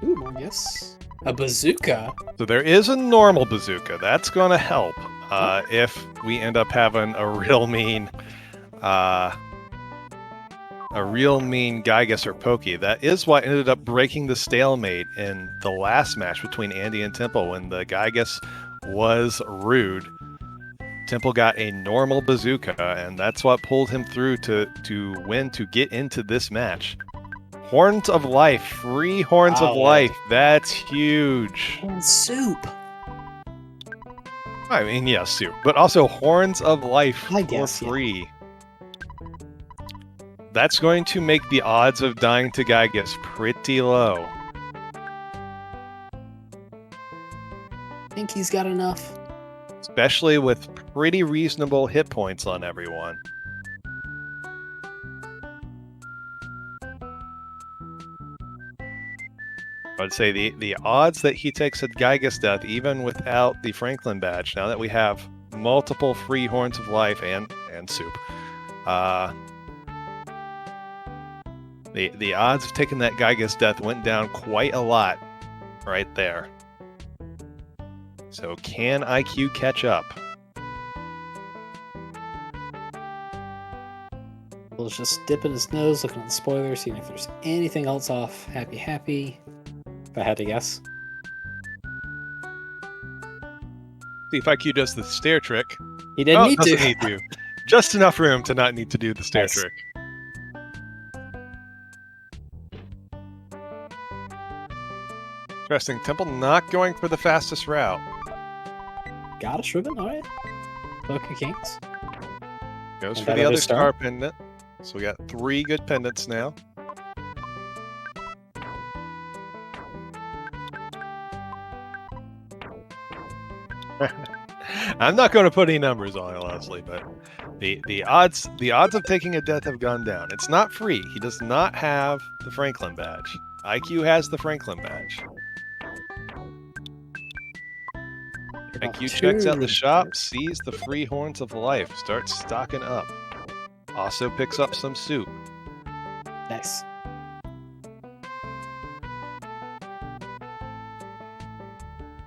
Ooh, more yes. A bazooka. So there is a normal bazooka. That's going to help if we end up having a real mean Gygus or Pokey. That is what ended up breaking the stalemate in the last match between Andy and Temple when the Gygus was rude. Temple got a normal bazooka, and that's what pulled him through to win to get into this match. Horns of Life, free Horns of Life. That's huge. And soup. I mean, yeah, soup, but also Horns of Life I guess, for free. That's going to make the odds of dying to Gygus pretty low. I think he's got enough. Especially with pretty reasonable hit points on everyone. I'd say the odds that he takes a Gygus death, even without the Franklin badge, now that we have multiple free Horns of Life and soup, the odds of taking that Gygus death went down quite a lot right there. So can IQ catch up? Will's just dipping his nose, looking at the spoilers, seeing if there's anything else off. Happy. If I had to guess. See if IQ does the stair trick. He didn't need doesn't to. need to. Just enough room to not need to do the stair Nice. trick. Interesting. Temple not going for the fastest route. Got a Shriven, alright. Book of Kings. Goes And for that the other other star? star pendant. So we got 3 good pendants now. I'm not going to put any numbers on it, Leslie, but the odds of taking a death have gone down. It's not free. He does not have the Franklin badge. IQ has the Franklin badge. IQ checks out the shop, sees the free Horns of Life, starts stocking up. Also picks up some soup. Nice.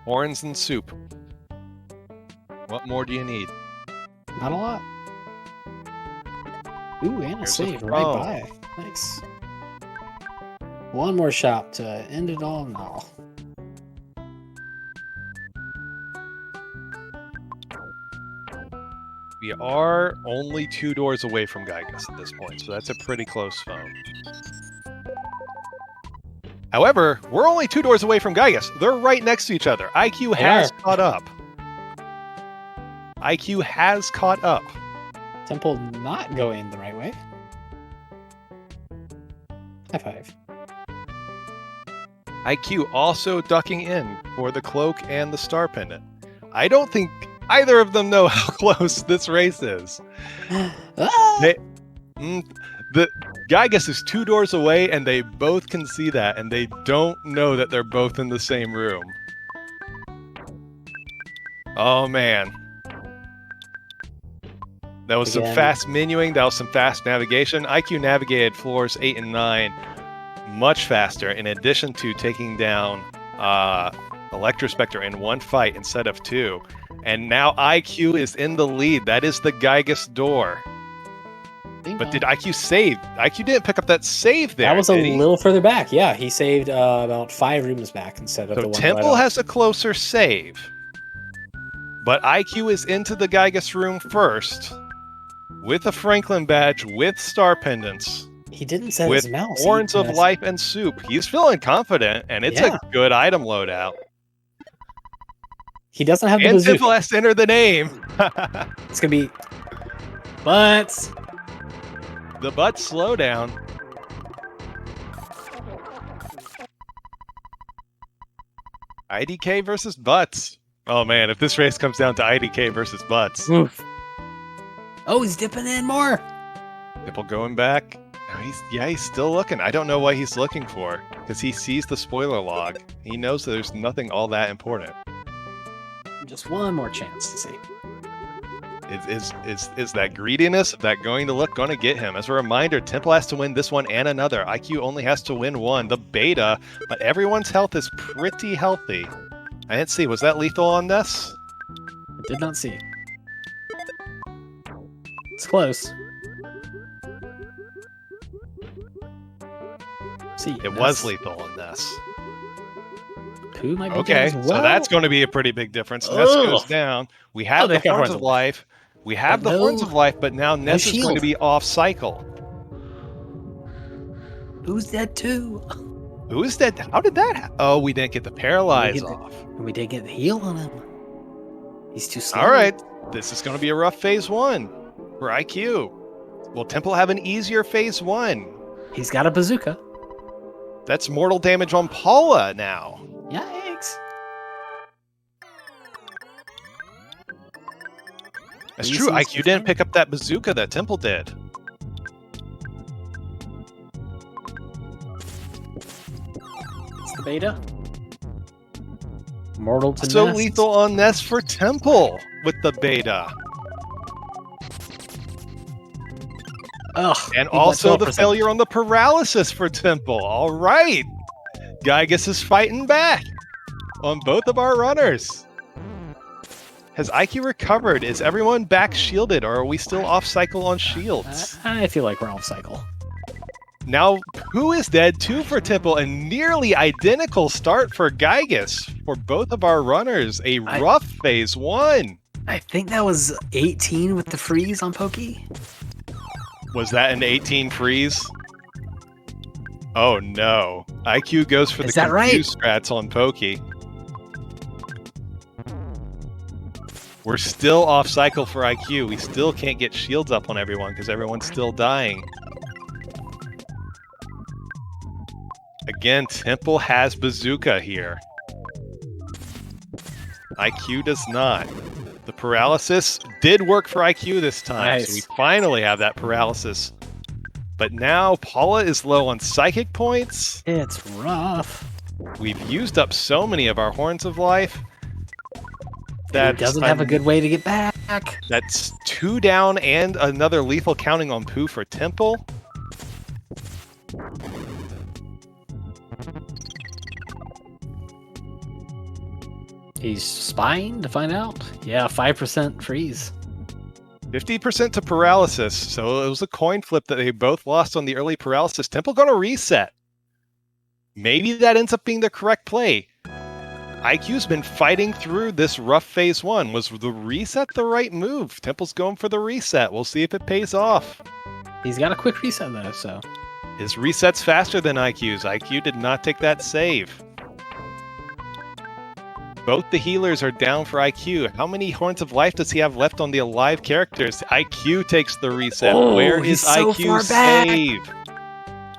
Horns and soup. What more do you need? Not a lot. Ooh, and a Here's a save right phone. by. Nice. One more shop to end it all and all. We are only 2 doors away from Gygus at this point, so that's a pretty close phone. However, we're only 2 doors away from Gygus. They're right next to each other. IQ has caught up. IQ has caught up. Temple not going the right way. High five. IQ also ducking in for the cloak and the star pendant. I don't think either of them know how close this race is. Ah! The Gygus is 2 doors away, and they both can see that, and they don't know that they're both in the same room. Oh man. That was some Again. fast menuing. That was some fast navigation. IQ navigated floors 8 and 9 much faster, in addition to taking down Electrospectre in one fight instead of two. And now IQ is in the lead. That is the Gygus door. But did IQ save? IQ didn't pick up that save there. That was a did he? little further back. Yeah, he saved about 5 rooms back instead of the So one. Temple right has a closer save. But IQ is into the Gygus room first with a Franklin badge, with star pendants, He didn't set with his mouse. horns of Yes. life and soup. He's feeling confident, and it's Yeah. a good item loadout. He doesn't have the And bazooka. Temple has to enter the name. It's gonna be butts. The butt slowdown. IDK versus Butts. Oh man, if this race comes down to IDK versus Butts. Oof. Oh, he's dipping in more. Temple going back. No, he's still looking. I don't know what he's looking for, because he sees the spoiler log. He knows that there's nothing all that important. Just one more chance to see. Is that greediness of that going to get him? As a reminder, Temple has to win this one and another. IQ only has to win one, the beta, but everyone's health is pretty healthy. I didn't see. Was that lethal on this? I did not see. It's close. See, It was lethal on this. Who might be Okay, dead as so well? that's going to be a pretty big difference. Ness goes Ugh. down. We have they've the got Horns Horns of of Life. We have But the Horns no- of Life, but now Ness is going shield. to be off cycle. Who's dead too? Who is that? How did that happen? Oh, we didn't get the paralyze get the- off. And we did get the heal on him. He's too slow. All right, this is going to be a rough phase one for IQ. Will Temple have an easier phase one? He's got a bazooka. That's mortal damage on Paula now. Yikes. That's He true. seems IQ didn't different. pick up that bazooka that Temple did. It's the beta. Mortal to So Nest. lethal on Ness for Temple with the beta. Ugh. And he got also the 12%. failure on the paralysis for Temple. All right. Gygus is fighting back on both of our runners. Has IQ recovered? Is everyone back shielded, or are we still off cycle on shields? I feel like we're off cycle. Now, who is dead? 2 for Temple, and nearly identical start for Gygus for both of our runners. A rough phase one. I think that was 18 with the freeze on Pokey. Was that an 18 freeze? Oh no. IQ goes for Is the that right? confused strats on Pokey. We're still off cycle for IQ. We still can't get shields up on everyone because everyone's still dying. Again, Temple has bazooka here. IQ does not. The paralysis did work for IQ this time, so we Nice. finally have that paralysis. But now Paula is low on psychic points. It's rough. We've used up so many of our Horns of Life. He doesn't have a good way to get back. That's 2 down and another lethal counting on Pooh for Temple. He's spying to find out. Yeah, 5% freeze. 50% to paralysis. So it was a coin flip that they both lost on the early paralysis. Temple gonna reset. Maybe that ends up being the correct play. IQ's been fighting through this rough phase one. Was the reset the right move? Temple's going for the reset. We'll see if it pays off. He's got a quick reset though, so His reset's faster than IQ's. IQ did not take that save. Both the healers are down for IQ. How many Horns of Life does he have left on the alive characters? IQ takes the reset. Oh, Where he's is so IQ's far back. save?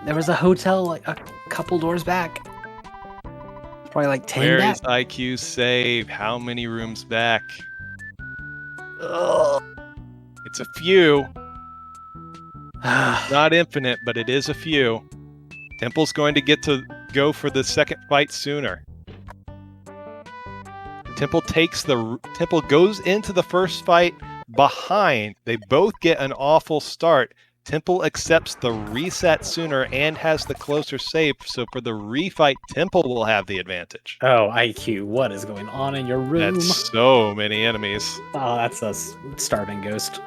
there was a hotel like a couple doors back. Probably like 10 Where back. is IQ's save? How many rooms back? Ugh. It's a few. Not infinite, but it is a few. Temple's going to get to go for the second fight sooner. Temple goes into the first fight behind. They both get an awful start. Temple accepts the reset sooner and has the closer save, so for the refight, Temple will have the advantage. Oh, IQ, what is going on in your room? That's so many enemies. Oh, that's a starving ghost.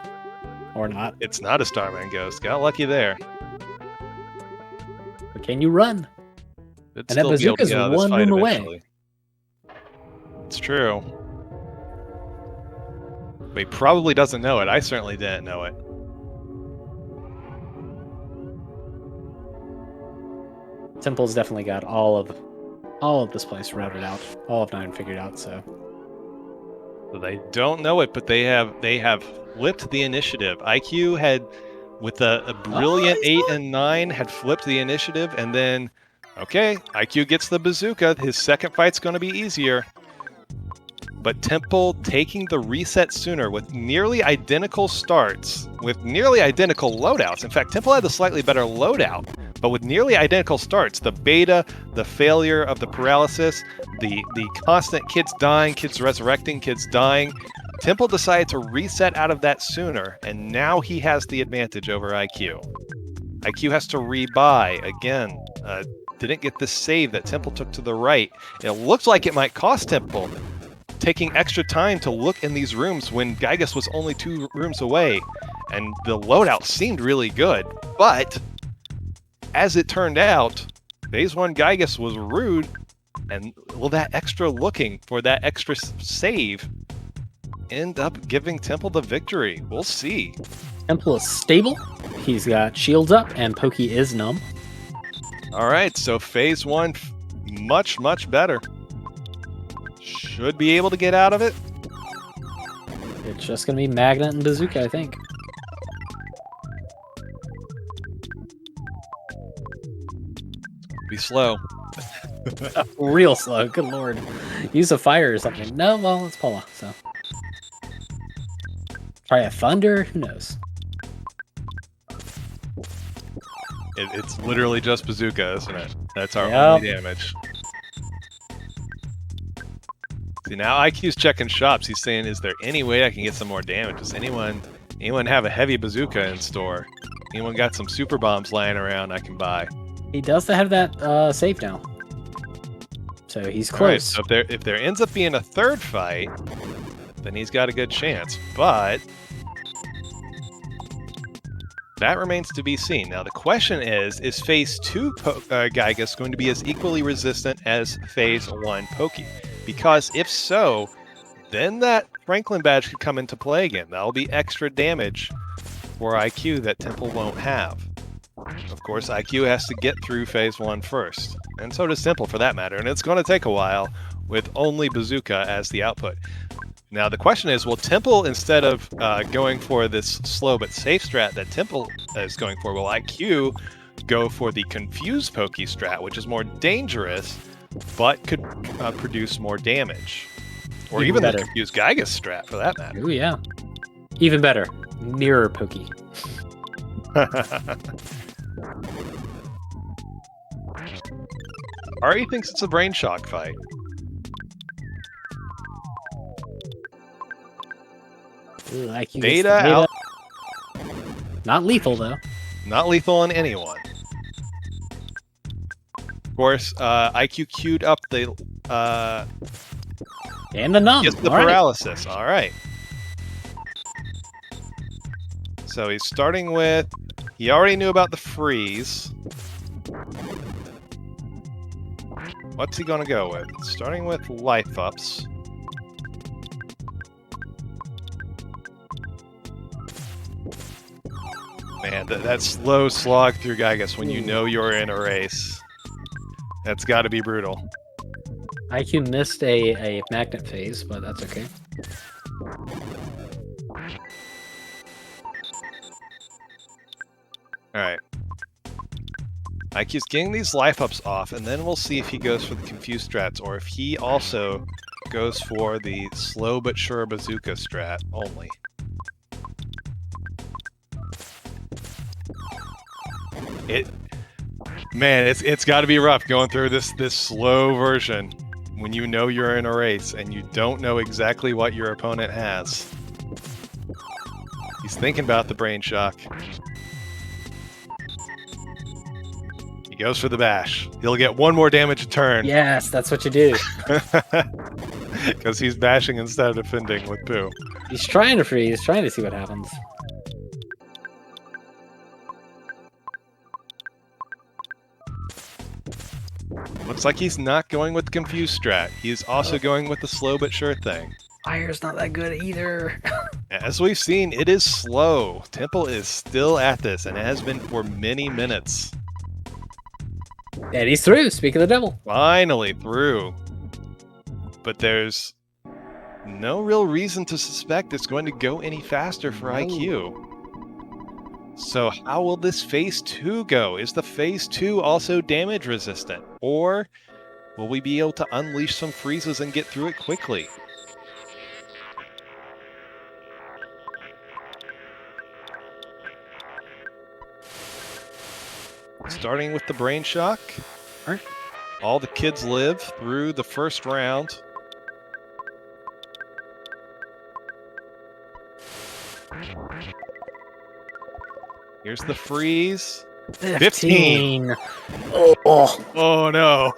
Or not. It's not a Starman Ghost. Got lucky there. But can you run? It'd And that still be able to bazooka's get out of this one fight room away. eventually. It's true. But he probably doesn't know it. I certainly didn't know it. Temple's definitely got all of this place routed out. All of 9 figured out, so. So they don't know it, but they have flipped the initiative. IQ had, with a brilliant 8 and 9, had flipped the initiative, and then, okay, IQ gets the bazooka. His second fight's going to be easier. But Temple taking the reset sooner with nearly identical starts, with nearly identical loadouts. In fact, Temple had the slightly better loadout, but with nearly identical starts. The beta, the failure of the paralysis, the constant kids dying, kids resurrecting, kids dying. Temple decided to reset out of that sooner, and now he has the advantage over IQ. IQ has to rebuy again. Didn't get the save that Temple took to the right. It looks like it might cost Temple taking extra time to look in these rooms when Gygas was only 2 rooms away, and the loadout seemed really good. But as it turned out, Phase 1 Gygas was rude, and will that extra looking for that extra save end up giving Temple the victory? We'll see. Temple is stable. He's got shields up, and Pokey is numb. All right, so Phase 1, much, much better. Should be able to get out of it. It's just going to be Magnet and Bazooka, I think. Be slow. Real slow, good lord. Use a fire or something. No, well, it's Paula, so. Try a thunder? Who knows? It's literally just bazooka, isn't it? That's our Yep. only damage. See, now IQ's checking shops. He's saying, is there any way I can get some more damage? Does anyone have a heavy bazooka in store? Anyone got some super bombs lying around I can buy? He does have that safe now. So he's All right, close. so if there ends up being a third fight, then he's got a good chance. But that remains to be seen. Now the question is Phase 2 Gygas going to be as equally resistant as Phase 1 Pokey? Because if so, then that Franklin badge could come into play again. That'll be extra damage for IQ that Temple won't have. Of course, IQ has to get through Phase 1 first, and so does Temple for that matter, and it's going to take a while with only Bazooka as the output. Now the question is, will Temple, instead of going for this slow but safe strat that Temple is going for, will IQ go for the Confused Pokey strat, which is more dangerous, but could produce more damage? Or even better. the Confused Gygas strat, for that matter. Ooh, yeah. Even better. Mirror Pokey. Ari thinks it's a brain shock fight. Ooh, IQ gets Data the out. Not lethal, though. Not lethal on anyone. Of course, IQ queued up the And the numb. gets the All right. paralysis. All right. So he's starting with. He already knew about the freeze. What's he gonna go with? Starting with life ups. Man, that slow slog through Gygas when you know you're in a race. That's got to be brutal. IQ missed a magnet phase, but that's okay. Alright. IQ's getting these life ups off, and then we'll see if he goes for the confused strats, or if he also goes for the slow but sure bazooka strat only. Man, it's got to be rough going through this slow version when you know you're in a race and you don't know exactly what your opponent has. He's thinking about the brain shock. He goes for the bash. He'll get one more damage a turn. Yes, that's what you do. Because he's bashing instead of defending with Pooh. He's trying to freeze, trying to see what happens. Looks like he's not going with the confused strat. He's also going with the slow but sure thing. Fire's not that good either. As we've seen, it is slow. Temple is still at this, and it has been for many minutes. And he's through, speak of the devil. Finally through. But there's no real reason to suspect it's going to go any faster for IQ. So how will this phase 2 go? Is the phase 2 also damage resistant? Or will we be able to unleash some freezes and get through it quickly? Starting with the brain shock. Alright. All the kids live through the first round. Here's the freeze. 15. Oh, Oh no.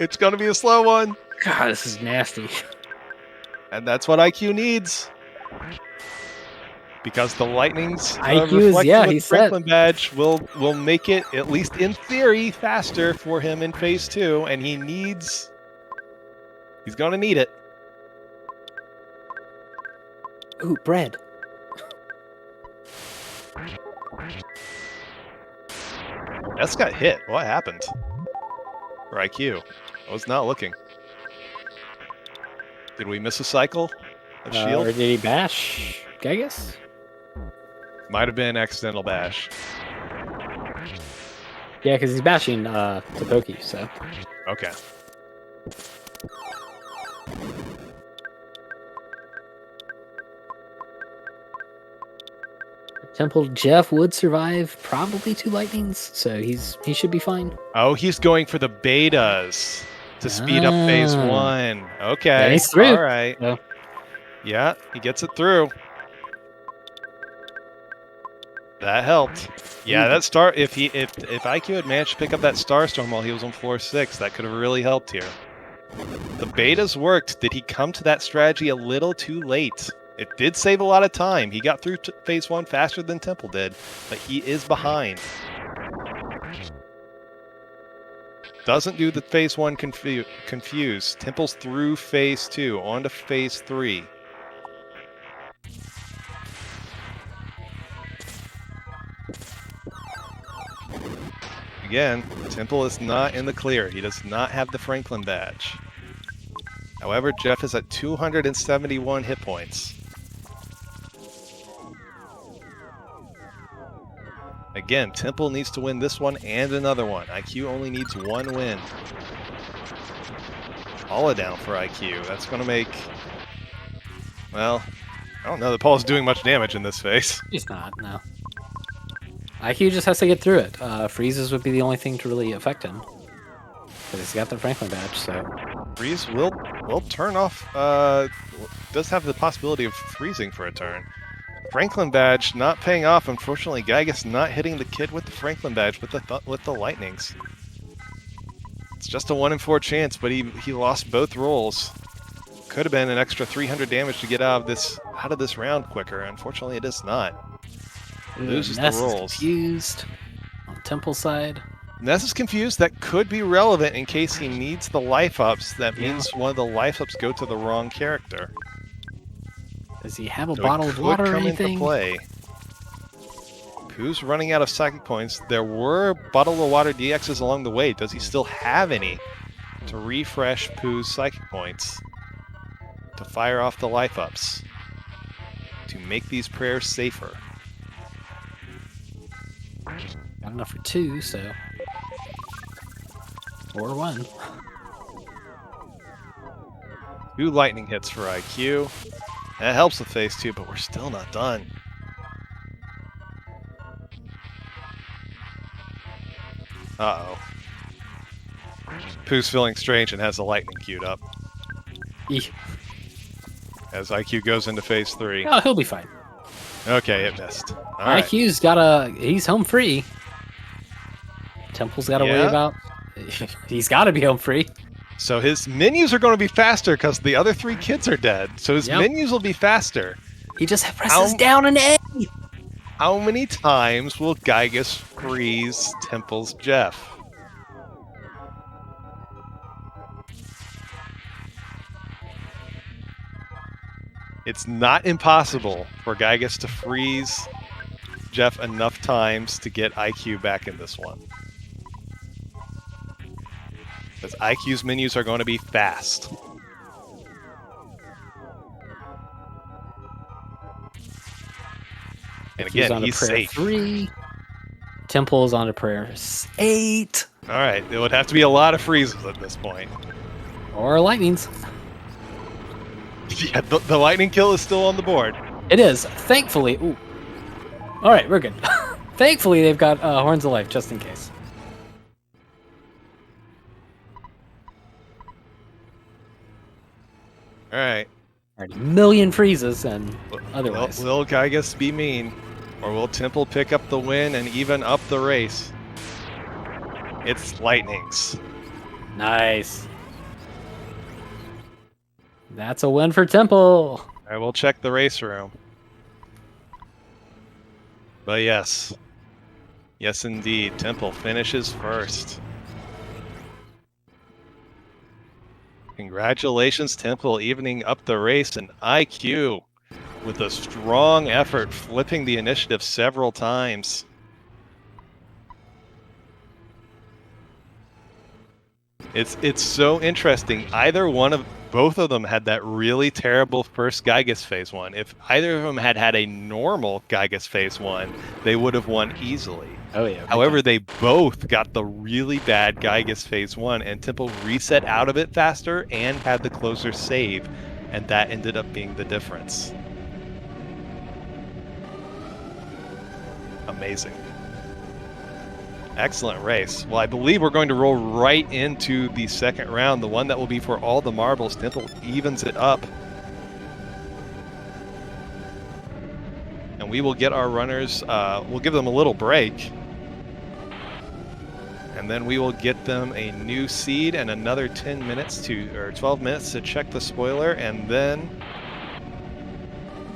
It's gonna be a slow one. God, this is nasty. And that's what IQ needs. Because the lightning's IQ is, reflected yeah, with he the said. Franklin badge will make it, at least in theory, faster for him in phase 2, and he's gonna need it. Ooh, bread. S got hit. What happened? For IQ. I was not looking. Did we miss a cycle of Or shield? did he bash Gygas? Might have been accidental bash. Yeah, because he's bashing Topoki, so. Okay. Temple Jeff would survive probably 2 lightnings, so he should be fine. Oh, he's going for the betas to speed up phase Ah. 1. Okay. And he's through. All right. So- Yeah, he gets it through. That helped. Yeah, that star. If IQ had managed to pick up that Starstorm while he was on floor 6, that could have really helped here. The betas worked. Did he come to that strategy a little too late? It did save a lot of time. He got through phase 1 faster than Temple did, but he is behind. Doesn't do the phase 1 confuse. Temple's through phase 2, on to phase 3. Again, Temple is not in the clear. He does not have the Franklin badge. However, Jeff is at 271 hit points. Again, Temple needs to win this one and another one. IQ only needs 1 win. Paula down for IQ. That's going to make... Well, I don't know that Paula's doing much damage in this phase. He's not, no. IQ just has to get through it. Freezes would be the only thing to really affect him. Because he's got the Franklin badge, so... Freeze will turn off, does have the possibility of freezing for a turn. Franklin badge not paying off. Unfortunately, Gygas not hitting the kid with the Franklin badge with the lightnings. It's just a 1 in 4 chance, but he lost both rolls. Could have been an extra 300 damage to get out of this round quicker. Unfortunately, it is not. Loses the Ness is rolls. confused on Temple's side. Ness is confused. That could be relevant in case he needs the life ups. That means one of the life ups go to the wrong character. Does he have a So bottle it of could water or come anything? into play. Pooh's running out of psychic points. There were bottle of water DXs along the way. Does he still have any to refresh Pooh's psychic points? To fire off the life ups? To make these prayers safer? Got enough for 2, so... Or 1. 2 lightning hits for IQ. That helps with phase 2, but we're still not done. Uh-oh. Pooh's feeling strange and has the lightning queued up. Eek. as IQ goes into phase 3. Oh, he'll be fine. Okay, it missed. All right. IQ's he's home free. Temple's got to worry Yeah. about. He's got to be home free. So his menus are going to be faster because the other 3 kids are dead. So his Yep. menus will be faster. He just presses down an A. How many times will Gygus freeze Temple's Jeff? It's not impossible for Gygus to freeze Jeff enough times to get IQ back in this one. Because IQ's menus are going to be fast. And again, on to he's prayer safe. 3. Temple's on to prayer 8. All right, it would have to be a lot of freezes at this point. Or lightnings. Yeah, the lightning kill is still on the board. It is. Thankfully. Ooh. All right, we're good. Thankfully, they've got Horns of Life just in case. All right. Already a million freezes and otherwise. Will Gygus be mean? Or will Temple pick up the win and even up the race? It's lightnings. Nice. That's a win for Temple. I will check the race room. But yes. Yes, indeed. Temple finishes first. Congratulations, Temple, evening up the race, and IQ with a strong effort, flipping the initiative several times. It's so interesting. Both of them had that really terrible first Gygus phase 1. If either of them had had a normal Gygus phase 1, they would have won easily. Oh yeah. However, they both got the really bad Gygus phase 1, and Temple reset out of it faster and had the closer save, and that ended up being the difference. Amazing. Excellent race. Well, I believe we're going to roll right into the second round, the one that will be for all the marbles. Temple evens it up. And we will get our runners, we'll give them a little break. And then we will get them a new seed and another 12 minutes to check the spoiler, and then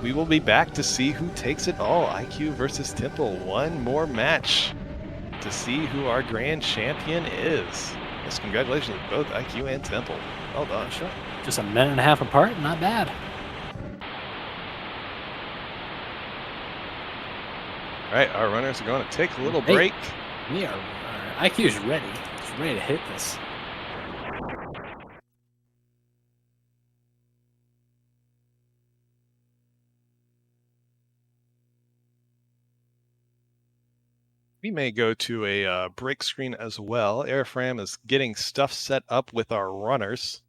we will be back to see who takes it all. IQ versus Temple. One more match to see who our grand champion is. Yes, congratulations to both IQ and Temple. Well done. Sure. Just a minute and a half apart. Not bad. All right, our runners are going to take a little break. Yeah, IQ is ready. He's ready to hit this. We may go to a break screen as well. Airfram is getting stuff set up with our runners.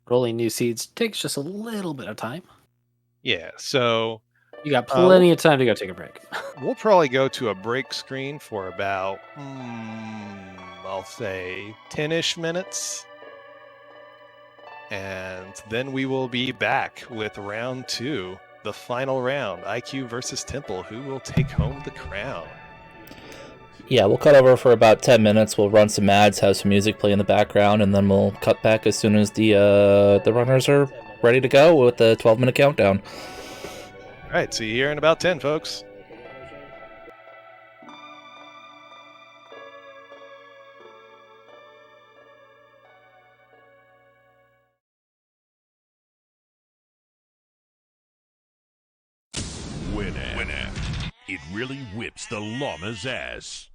Rolling new seeds takes just a little bit of time. Yeah, so You got plenty of time to go take a break. we'll probably go to a break screen for about, I'll say 10-ish minutes. And then we will be back with round 2, the final round, IQ versus Temple. Who will take home the crown? Yeah, we'll cut over for about 10 minutes. We'll run some ads, have some music play in the background, and then we'll cut back as soon as the runners are ready to go with the 12-minute countdown. All right, see you here in about 10, folks. Winner. It really whips the llama's ass.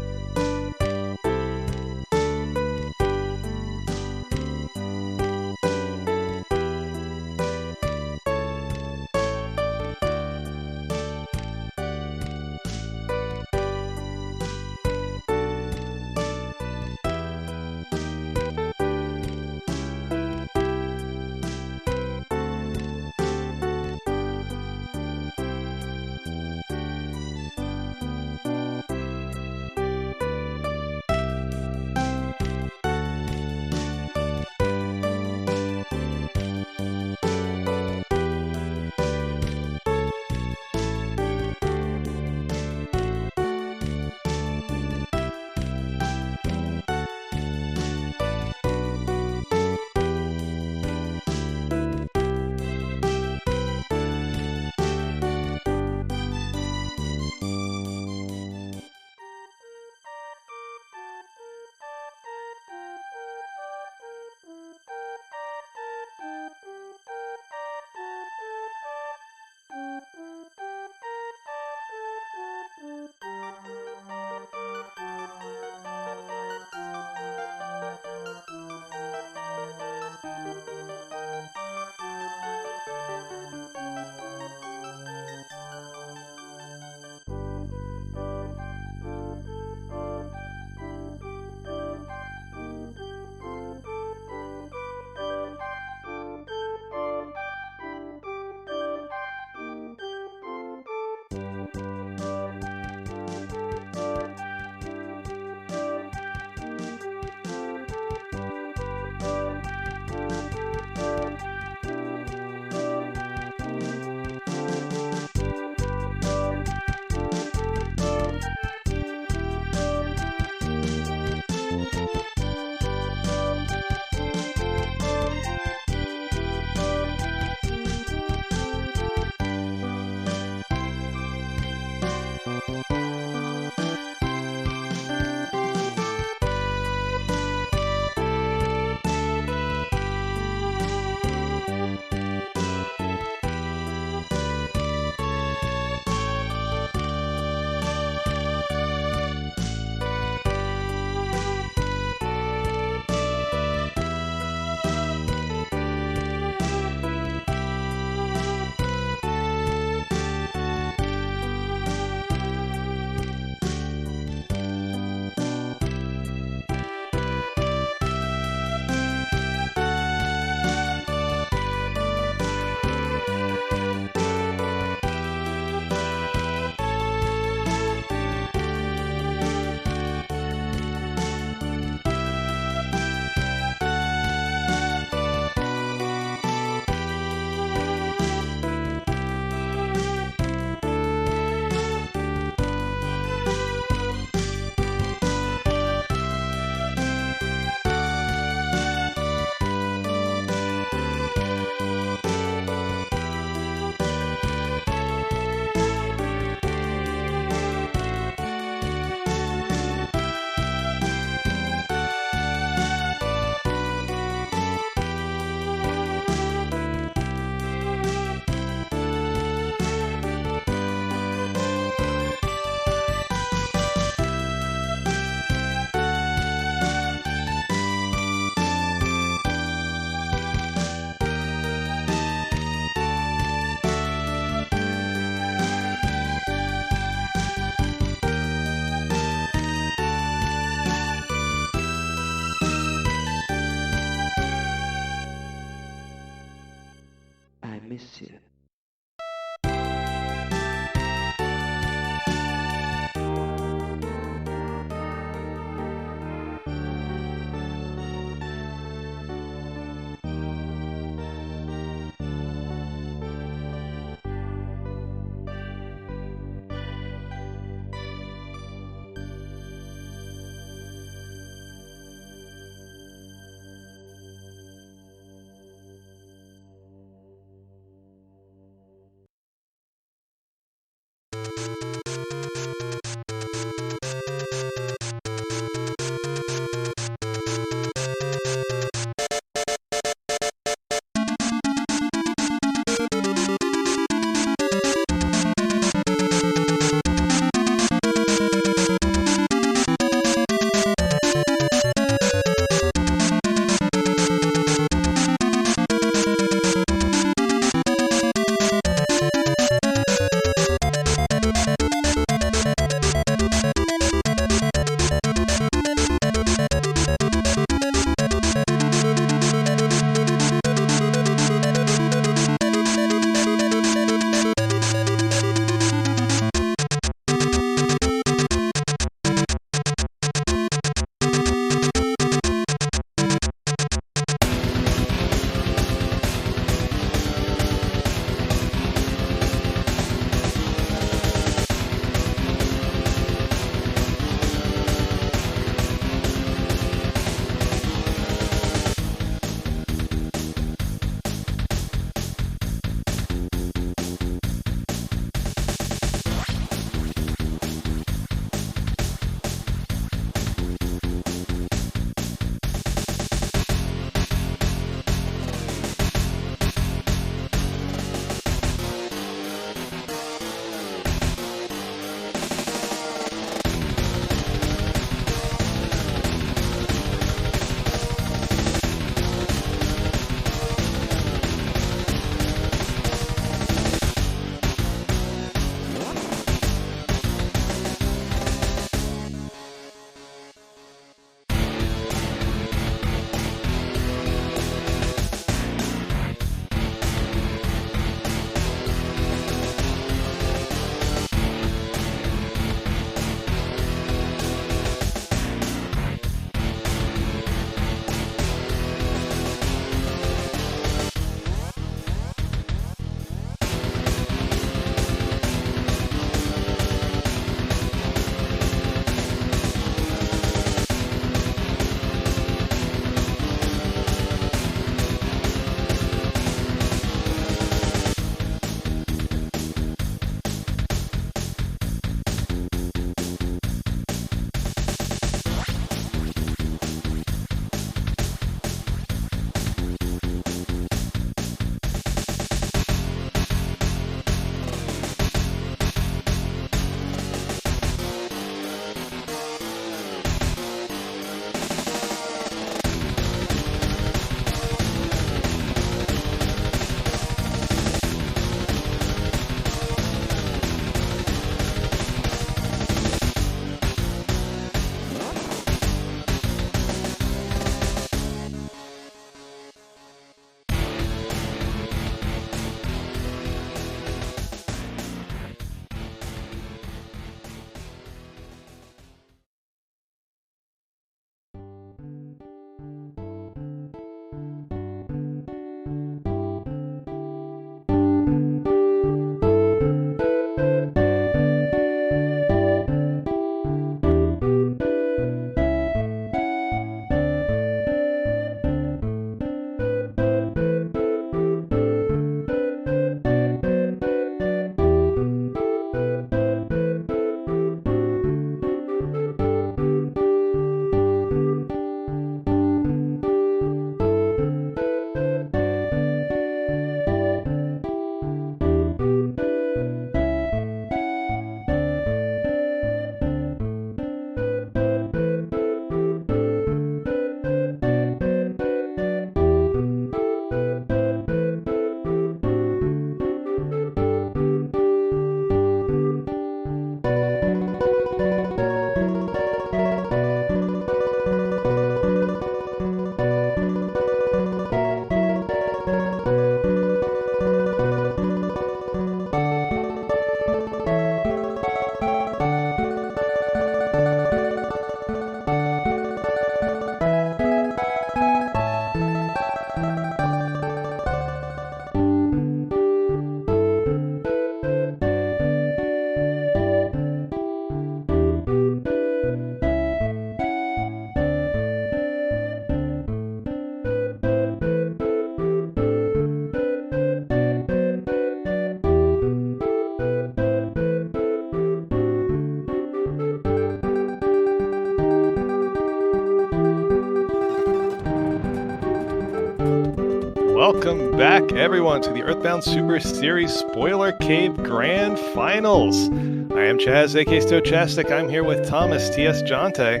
Welcome back, everyone, to the Earthbound Super Series Spoiler Cave Grand Finals. I am Chaz, aka Stochastic. I'm here with Thomas, T.S. Jonte.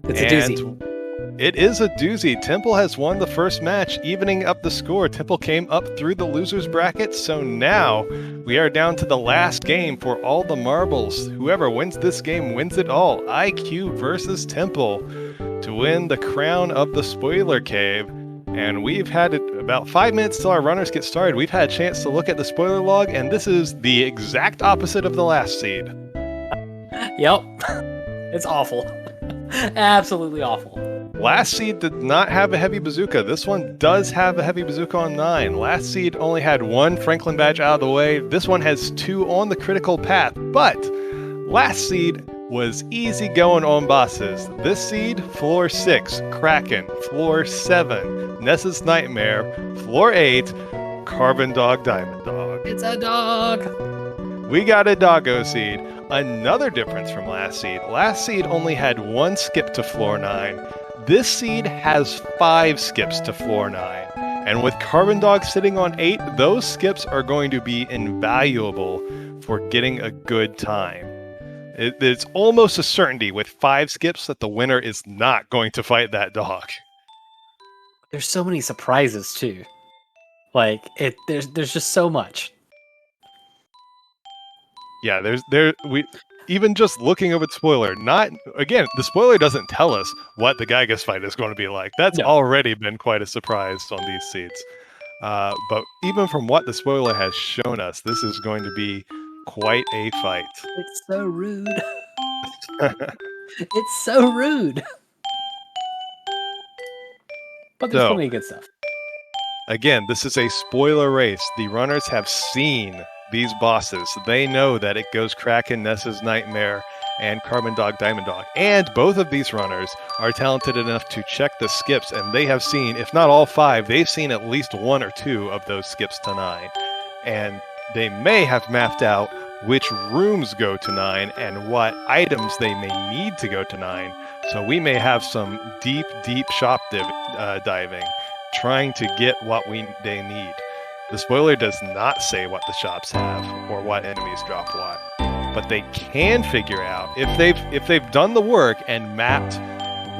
It's a doozy. It is a doozy. Temple has won the first match, evening up the score. Temple came up through the loser's bracket, so now we are down to the last game for all the marbles. Whoever wins this game wins it all. IQ versus Temple to win the crown of the Spoiler Cave. And we've had about 5 minutes till our runners get started. We've had a chance to look at the spoiler log, and this is the exact opposite of the last seed. Yep. It's awful. Absolutely awful. Last seed did not have a heavy bazooka. This one does have a heavy bazooka on 9. Last seed only had 1 Franklin badge out of the way. This one has 2 on the critical path, but last seed was easy going on bosses. This seed, floor 6, Kraken, floor 7, Ness's Nightmare, floor 8, Carbon Dog, Diamond Dog. It's a dog. We got a doggo seed. Another difference from last seed. Last seed only had 1 skip to floor 9. This seed has 5 skips to floor 9. And with Carbon Dog sitting on 8, those skips are going to be invaluable for getting a good time. It's almost a certainty with 5 skips that the winner is not going to fight that dog. There's so many surprises too. Like there's just so much. Yeah, we even just looking over the spoiler, the spoiler doesn't tell us what the Gygas fight is going to be like. That's already been quite a surprise on these seeds. But even from what the spoiler has shown us, this is going to be quite a fight. It's so rude. It's so rude. But there's plenty of good stuff. Again, this is a spoiler race. The runners have seen these bosses. They know that it goes Kraken, Ness's Nightmare, and Carbon Dog, Diamond Dog. And both of these runners are talented enough to check the skips, and they have seen, if not all 5, they've seen at least 1 or 2 of those skips to 9. And they may have mapped out which rooms go to 9 and what items they may need to go to 9. So we may have some deep shop diving, trying to get what they need. The spoiler does not say what the shops have or what enemies drop what, but they can figure out if they've done the work and mapped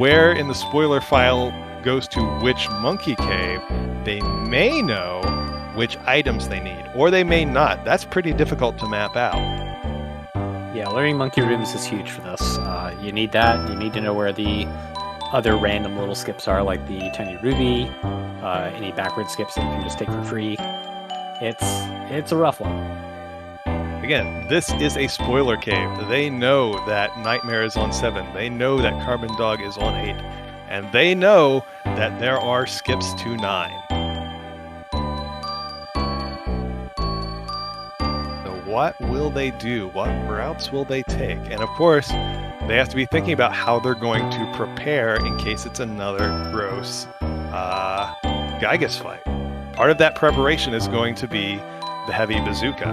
where in the spoiler file goes to which monkey cave. They may know which items they need, or they may not. That's pretty difficult to map out. Yeah, learning monkey rooms is huge for this. You need that. You need to know where the other random little skips are, like the tiny ruby, any backward skips that you can just take for free. It's a rough one. Again, this is a spoiler cave. They know that Nightmare is on 7. They know that Carbon Dog is on 8. And they know that there are skips to 9. What will they do? What routes will they take? And of course, they have to be thinking about how they're going to prepare in case it's another gross Gygas fight. Part of that preparation is going to be the heavy bazooka,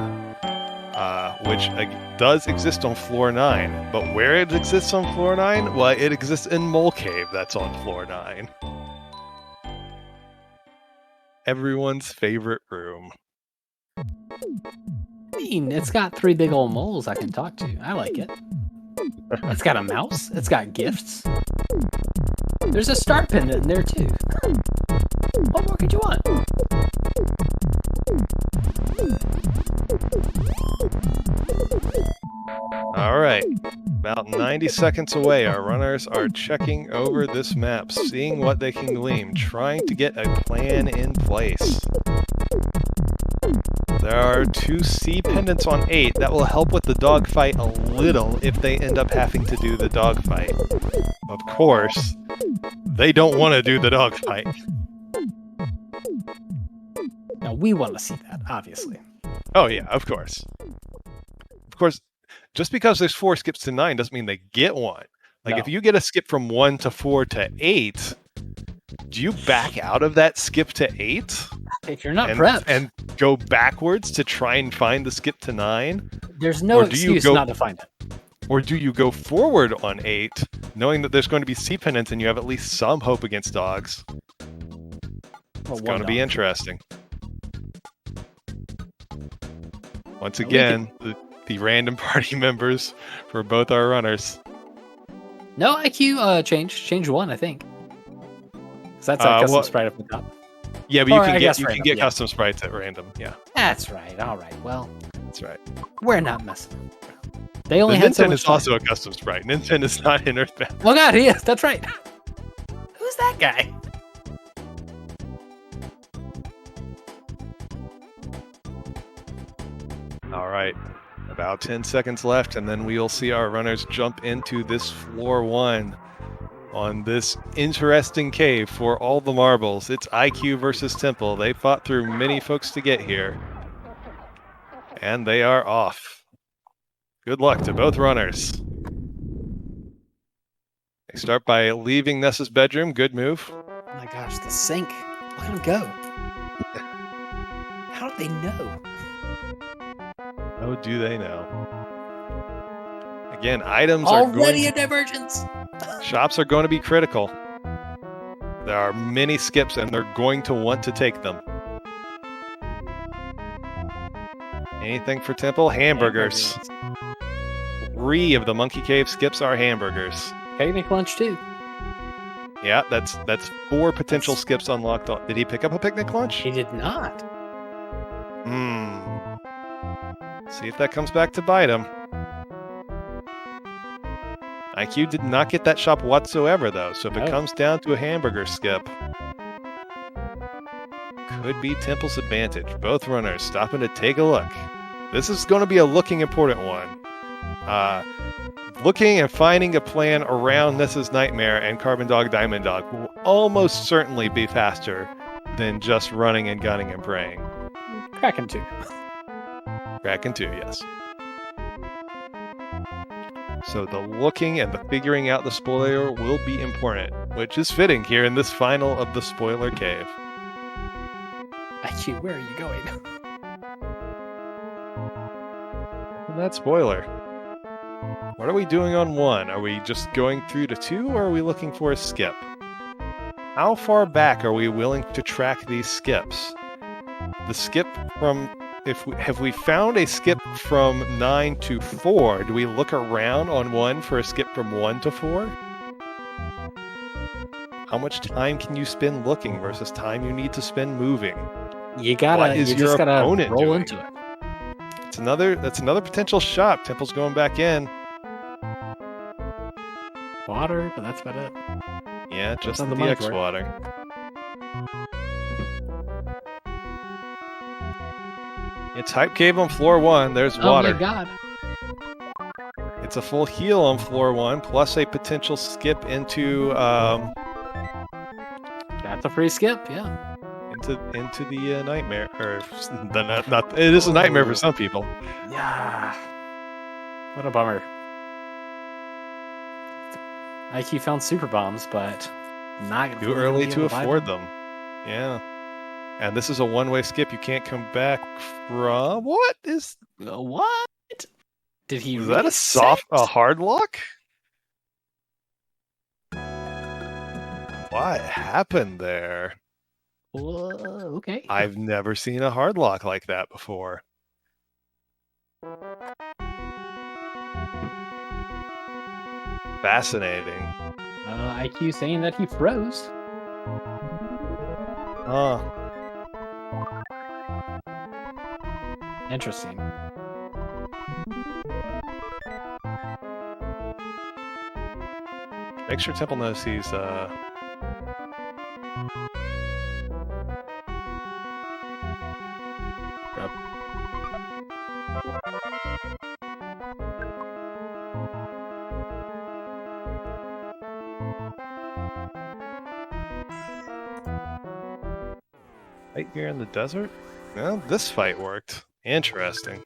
which does exist on floor 9. But where it exists on floor 9? Well, it exists in Mole Cave that's on floor 9. Everyone's favorite room. I mean, it's got 3 big old moles I can talk to. I like it. It's got a mouse. It's got gifts. There's a start pendant in there too. What more could you want? All right. About 90 seconds away, our runners are checking over this map, seeing what they can glean, trying to get a plan in place. There are 2 C pendants on 8 that will help with the dogfight a little if they end up having to do the dogfight. Of course, they don't want to do the dogfight. Now, we want to see that, obviously. Oh yeah, of course. Of course, just because there's 4 skips to 9 doesn't mean they get one. Like, No. if you get a skip from 1 to 4 to 8, do you back out of that skip to 8? If you're not prepped, And go backwards to try and find the skip to 9? there's no or do you excuse go- not to find it. Or do you go forward on 8, knowing that there's going to be C pendants and you have at least some hope against dogs? It's going to be interesting. Once again, the random party members for both our runners. No IQ change 1, I think. 'Cause that's a custom sprite up the top. Yeah, but you Or I can guess get random, get yeah. custom sprites at random. Yeah, That's right. All right. Well, that's right. we're not messing. They only The had so Ninten much is time. also a custom sprite. Ninten is not in Earthbound. Oh god, he is. That's right. Who's that guy? All right, about 10 seconds left, and then we'll see our runners jump into this floor 1 on this interesting cave for all the marbles. It's IQ versus Temple. They fought through many folks to get here, and they are off. Good luck to both runners. They start by leaving Nessa's bedroom. Good move. Oh my gosh, the sink. Look at him go. How did they know? Oh, do they know? Again, items are Already going a divergence. shops are going to be critical. There are many skips, and they're going to want to take them. Anything for Temple? Hamburgers. 3 of the Monkey Cave skips are hamburgers. Picnic lunch too. Yeah, that's 4 potential skips unlocked. Did he pick up a picnic lunch? He did not. See if that comes back to bite him. IQ did not get that shop whatsoever, though, so if it No. comes down to a hamburger skip, could be Temple's advantage. Both runners stopping to take a look. This is going to be a looking important one. Looking and finding a plan around Nessa's Nightmare and Carbon Dog Diamond Dog will almost certainly be faster than just running and gunning and praying. Kraken too. Kraken 2, yes. So the looking and the figuring out the spoiler will be important, which is fitting here in this final of the spoiler cave. IQ, where are you going? That spoiler. What are we doing on 1? Are we just going through to 2, or are we looking for a skip? How far back are we willing to track these skips? The skip from... Have we found a skip from 9 to 4? Do we look around on 1 for a skip from 1 to 4? How much time can you spend looking versus time you need to spend moving? You What is your just gotta opponent roll doing? into it. That's another potential shot. Temple's going back in. Water, but that's about it. Yeah, just on the the money DX for it. water. It's Hype Cave on floor 1. There's water. Oh my god. It's a full heal on floor 1, plus a potential skip into That's a free skip, yeah. into the nightmare. Or not. It is a nightmare for some people. Yeah. What a bummer. IQ found super bombs, but not Too early to afford them. Yeah. And this is a one-way skip. You can't come back from. What is? What? Did he? Was that a reset? hard lock? What happened there? Okay. I've never seen a hard lock like that before. Fascinating. IQ saying that he froze. Huh. Interesting. Make sure Temple knows he's Yep. right here in the desert. Well, this fight worked. Interesting.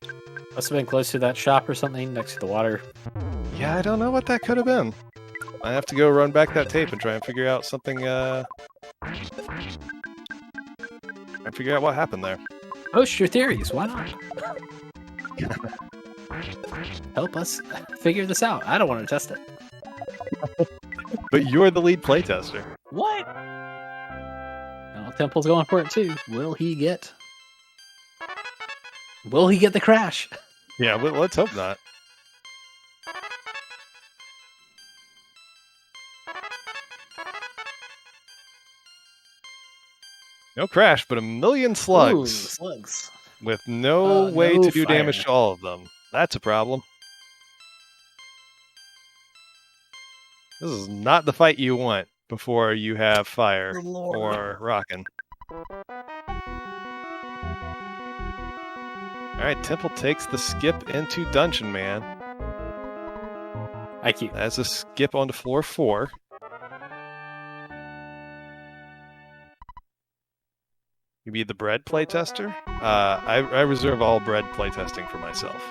Must have been close to that shop or something next to the water. Yeah, I don't know what that could have been. I have to go run back that tape and try and figure out something. And figure out what happened there. Post your theories. Why not? Help us figure this out. I don't want to test it. But you're the lead playtester. What? No, Temple's going for it too. Will he get the crash? Yeah, but let's hope not. No crash, but a million slugs Ooh, slugs. with no way no to do fire. damage to all of them. That's a problem. This is not the fight you want before you have fire Lord. or rockin'. Alright, Temple takes the skip into Dungeon Man. IQ. As a skip onto floor 4. You be the bread playtester? I reserve all bread playtesting for myself.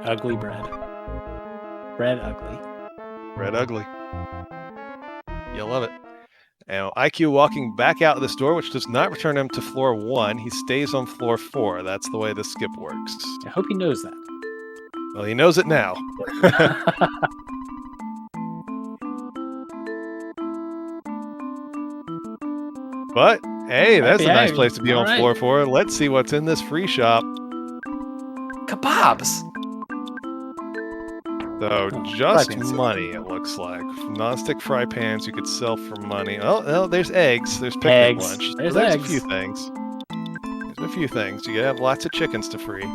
Ugly bread. Bread ugly. Bread ugly. You'll love it. Now, IQ walking back out this door, which does not return him to floor 1. He stays on floor 4. That's the way the skip works. I hope he knows that. Well, he knows it now. But, hey, that's a Yeah, nice place to be on alright. floor 4. Let's see what's in this free shop. Kebabs. So, Oh, just fry pans. money, it looks like. Non-stick fry pans you could sell for money. Oh, there's eggs. There's picnic Eggs. lunch. So There's there's eggs. a few things. There's a few things. You could have lots of chickens to free.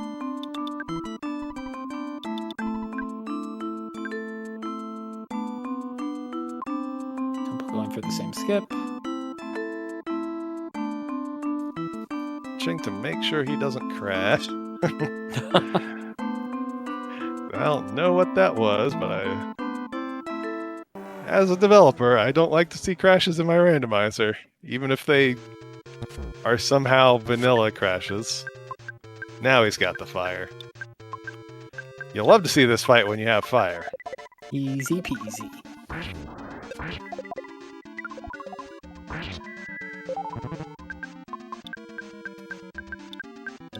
Temple going for the same skip. Ching to make sure he doesn't crash. I don't know what that was, but as a developer, I don't like to see crashes in my randomizer, even if they are somehow vanilla crashes. Now he's got the fire. You'll love to see this fight when you have fire. Easy peasy.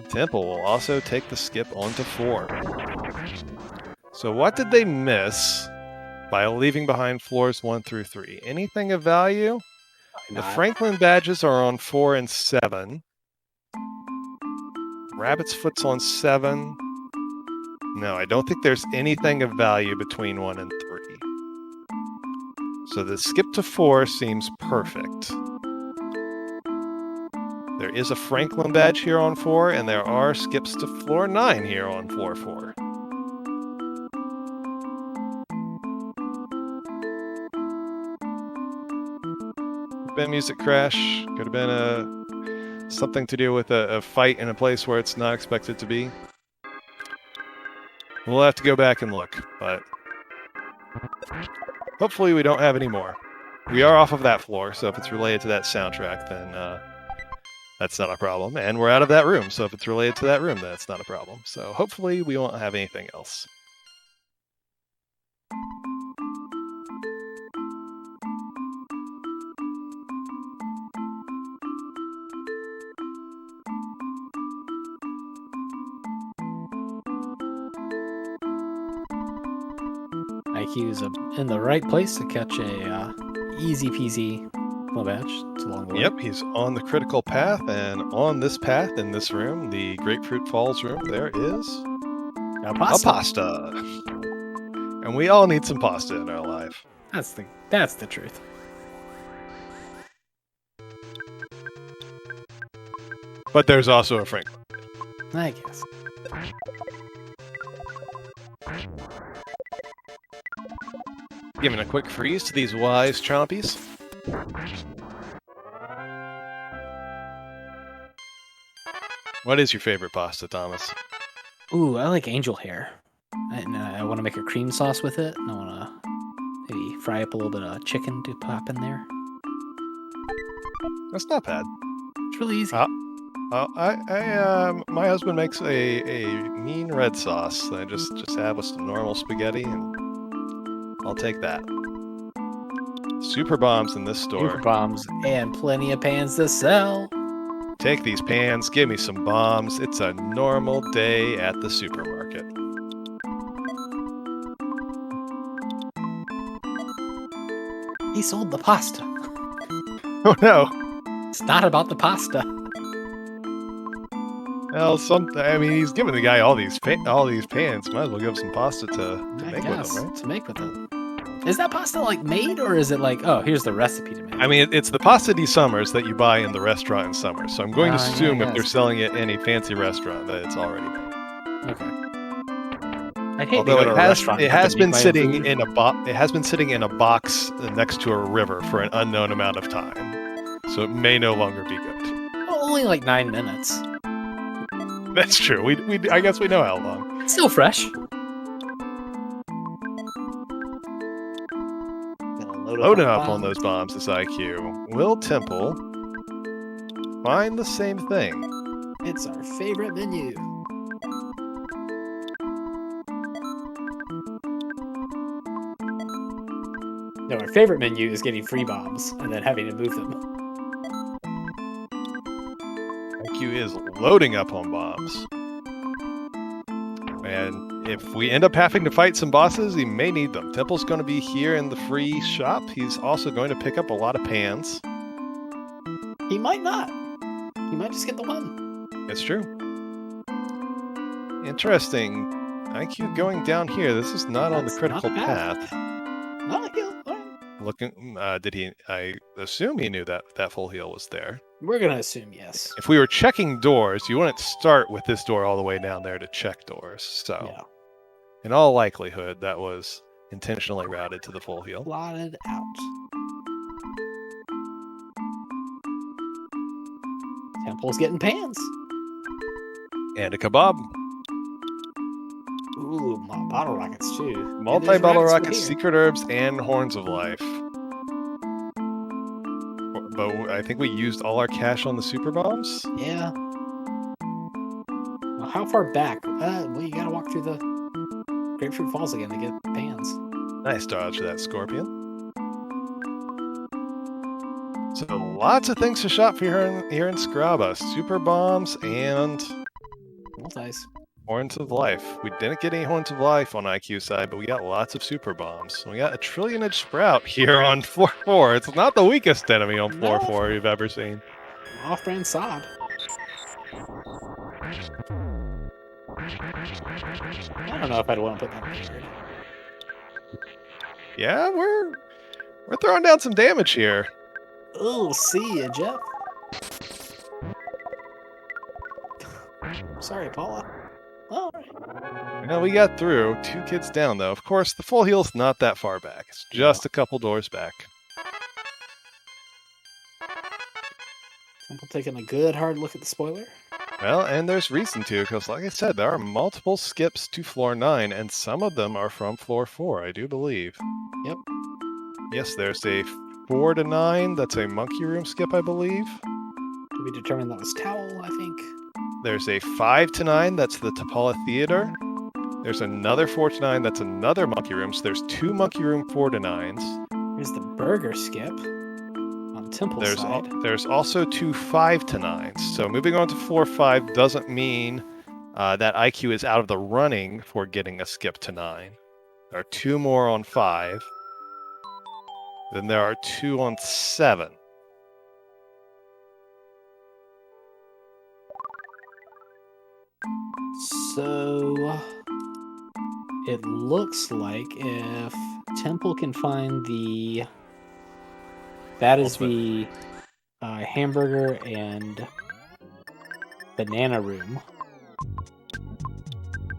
Temple will also take the skip onto 4. So what did they miss by leaving behind floors 1 through 3? Anything of value? The Franklin badges are on 4 and 7. Rabbit's Foot's on 7. No, I don't think there's anything of value between 1 and 3. So the skip to 4 seems perfect. There is a Franklin badge here on 4, and there are skips to floor 9 here on floor 4. Been music crash. Could have been something to do with a fight in a place where it's not expected to be. We'll have to go back and look, but hopefully we don't have any more. We are off of that floor, so if it's related to that soundtrack, then that's not a problem. And we're out of that room, so if it's related to that room, then it's not a problem. So hopefully we won't have anything else. IQ is in the right place to catch a easy peasy club badge. It's a long way. Yep, he's on the critical path, and on this path in this room, the Grapefruit Falls room, there is A a pasta. pasta. And we all need some pasta in our life. That's the truth. But there's also a Franklin. I guess. Giving a quick freeze to these wise chompies. What is your favorite pasta, Thomas? Ooh, I like angel hair. And I want to make a cream sauce with it. And I want to maybe fry up a little bit of chicken to pop in there. That's not bad. It's really easy. My husband makes a mean red sauce that I just have with some normal spaghetti, and I'll take that. Super bombs in this store. Super bombs and plenty of pans to sell. Take these pans, give me some bombs. It's a normal day at the supermarket. He sold the pasta. Oh no. It's not about the pasta. Well, I mean, he's giving the guy all these pans. Might as well give him some pasta to I make guess, with him, right? to make with it. Is that pasta like made, or is it like, oh, here's the recipe to make? I mean, it's the pasta di Summers that you buy in the restaurant in summer. So I'm going to Ah, yeah, assume I if they're guess. selling it in a fancy restaurant that it's already made. Okay. I hate Although to go to a restaurant. it and have has to been make my own sitting food. in a it has been sitting in a box next to a river for an unknown amount of time. So it may no longer be good. Well, only like 9 minutes. That's true. I guess we know how long. It's still fresh. Loading up on those bombs is IQ. Will Temple find the same thing? It's our favorite menu. No, our favorite menu is getting free bombs and then having to move them. IQ is loading up on bombs. And if we end up having to fight some bosses, he may need them. Temple's going to be here in the free shop. He's also going to pick up a lot of pans. He might not. He might just get the one. That's true. Interesting. IQ going down here. This is not on the That's critical not bad. path. No, he'll. All right. Looking, did he? I assume he knew that full heal was there. We're gonna assume yes. If we were checking doors, you wouldn't start with this door all the way down there to check doors. So, Yeah. in all likelihood, that was intentionally routed to the full heal. Plotted out. Temple's getting pans. And a kebab. Ooh, bottle rockets too. Multi-bottle Rockets rockets, here. secret herbs, and horns of life. But I think we used all our cash on the super bombs. Yeah. Well, how far back? Well, you gotta walk through the Grapefruit Falls again to get pans. Nice dodge for that scorpion. So lots of things to shop for here in Scraba. Super bombs and Multis. horns of life. We didn't get any horns of life on IQ side, but we got lots of super bombs. We got a trillionage sprout here on floor 4. It's not the weakest enemy on floor No. 4 you've ever seen. Off-brand sod. I don't know if I'd want to put that in the yard. Yeah, we're throwing down some damage here. Oh, see ya, Jeff. Sorry, Paula. All right. Well, we got through. 2 kids down, though. Of course, the full heal's not that far back. It's just a couple doors back. Temple taking a good hard look at the spoiler. Well, and there's reason to, because like I said, there are multiple skips to floor 9, and some of them are from floor 4, I do believe. Yep. Yes, there's a 4 to 9. That's a monkey room skip, I believe. Did we determine that was towel, I think? There's a 5 to 9. That's the Tapala Theater. There's another 4 to 9. That's another monkey room. So there's 2 monkey room 4 to 9s. Here's the burger skip on Temple side. There's also 2 5 to 9s. So moving on to floor 5 doesn't mean that IQ is out of the running for getting a skip to 9. There are 2 more on 5. Then there are 2 on 7. So it looks like if Temple can find that is the hamburger and banana room,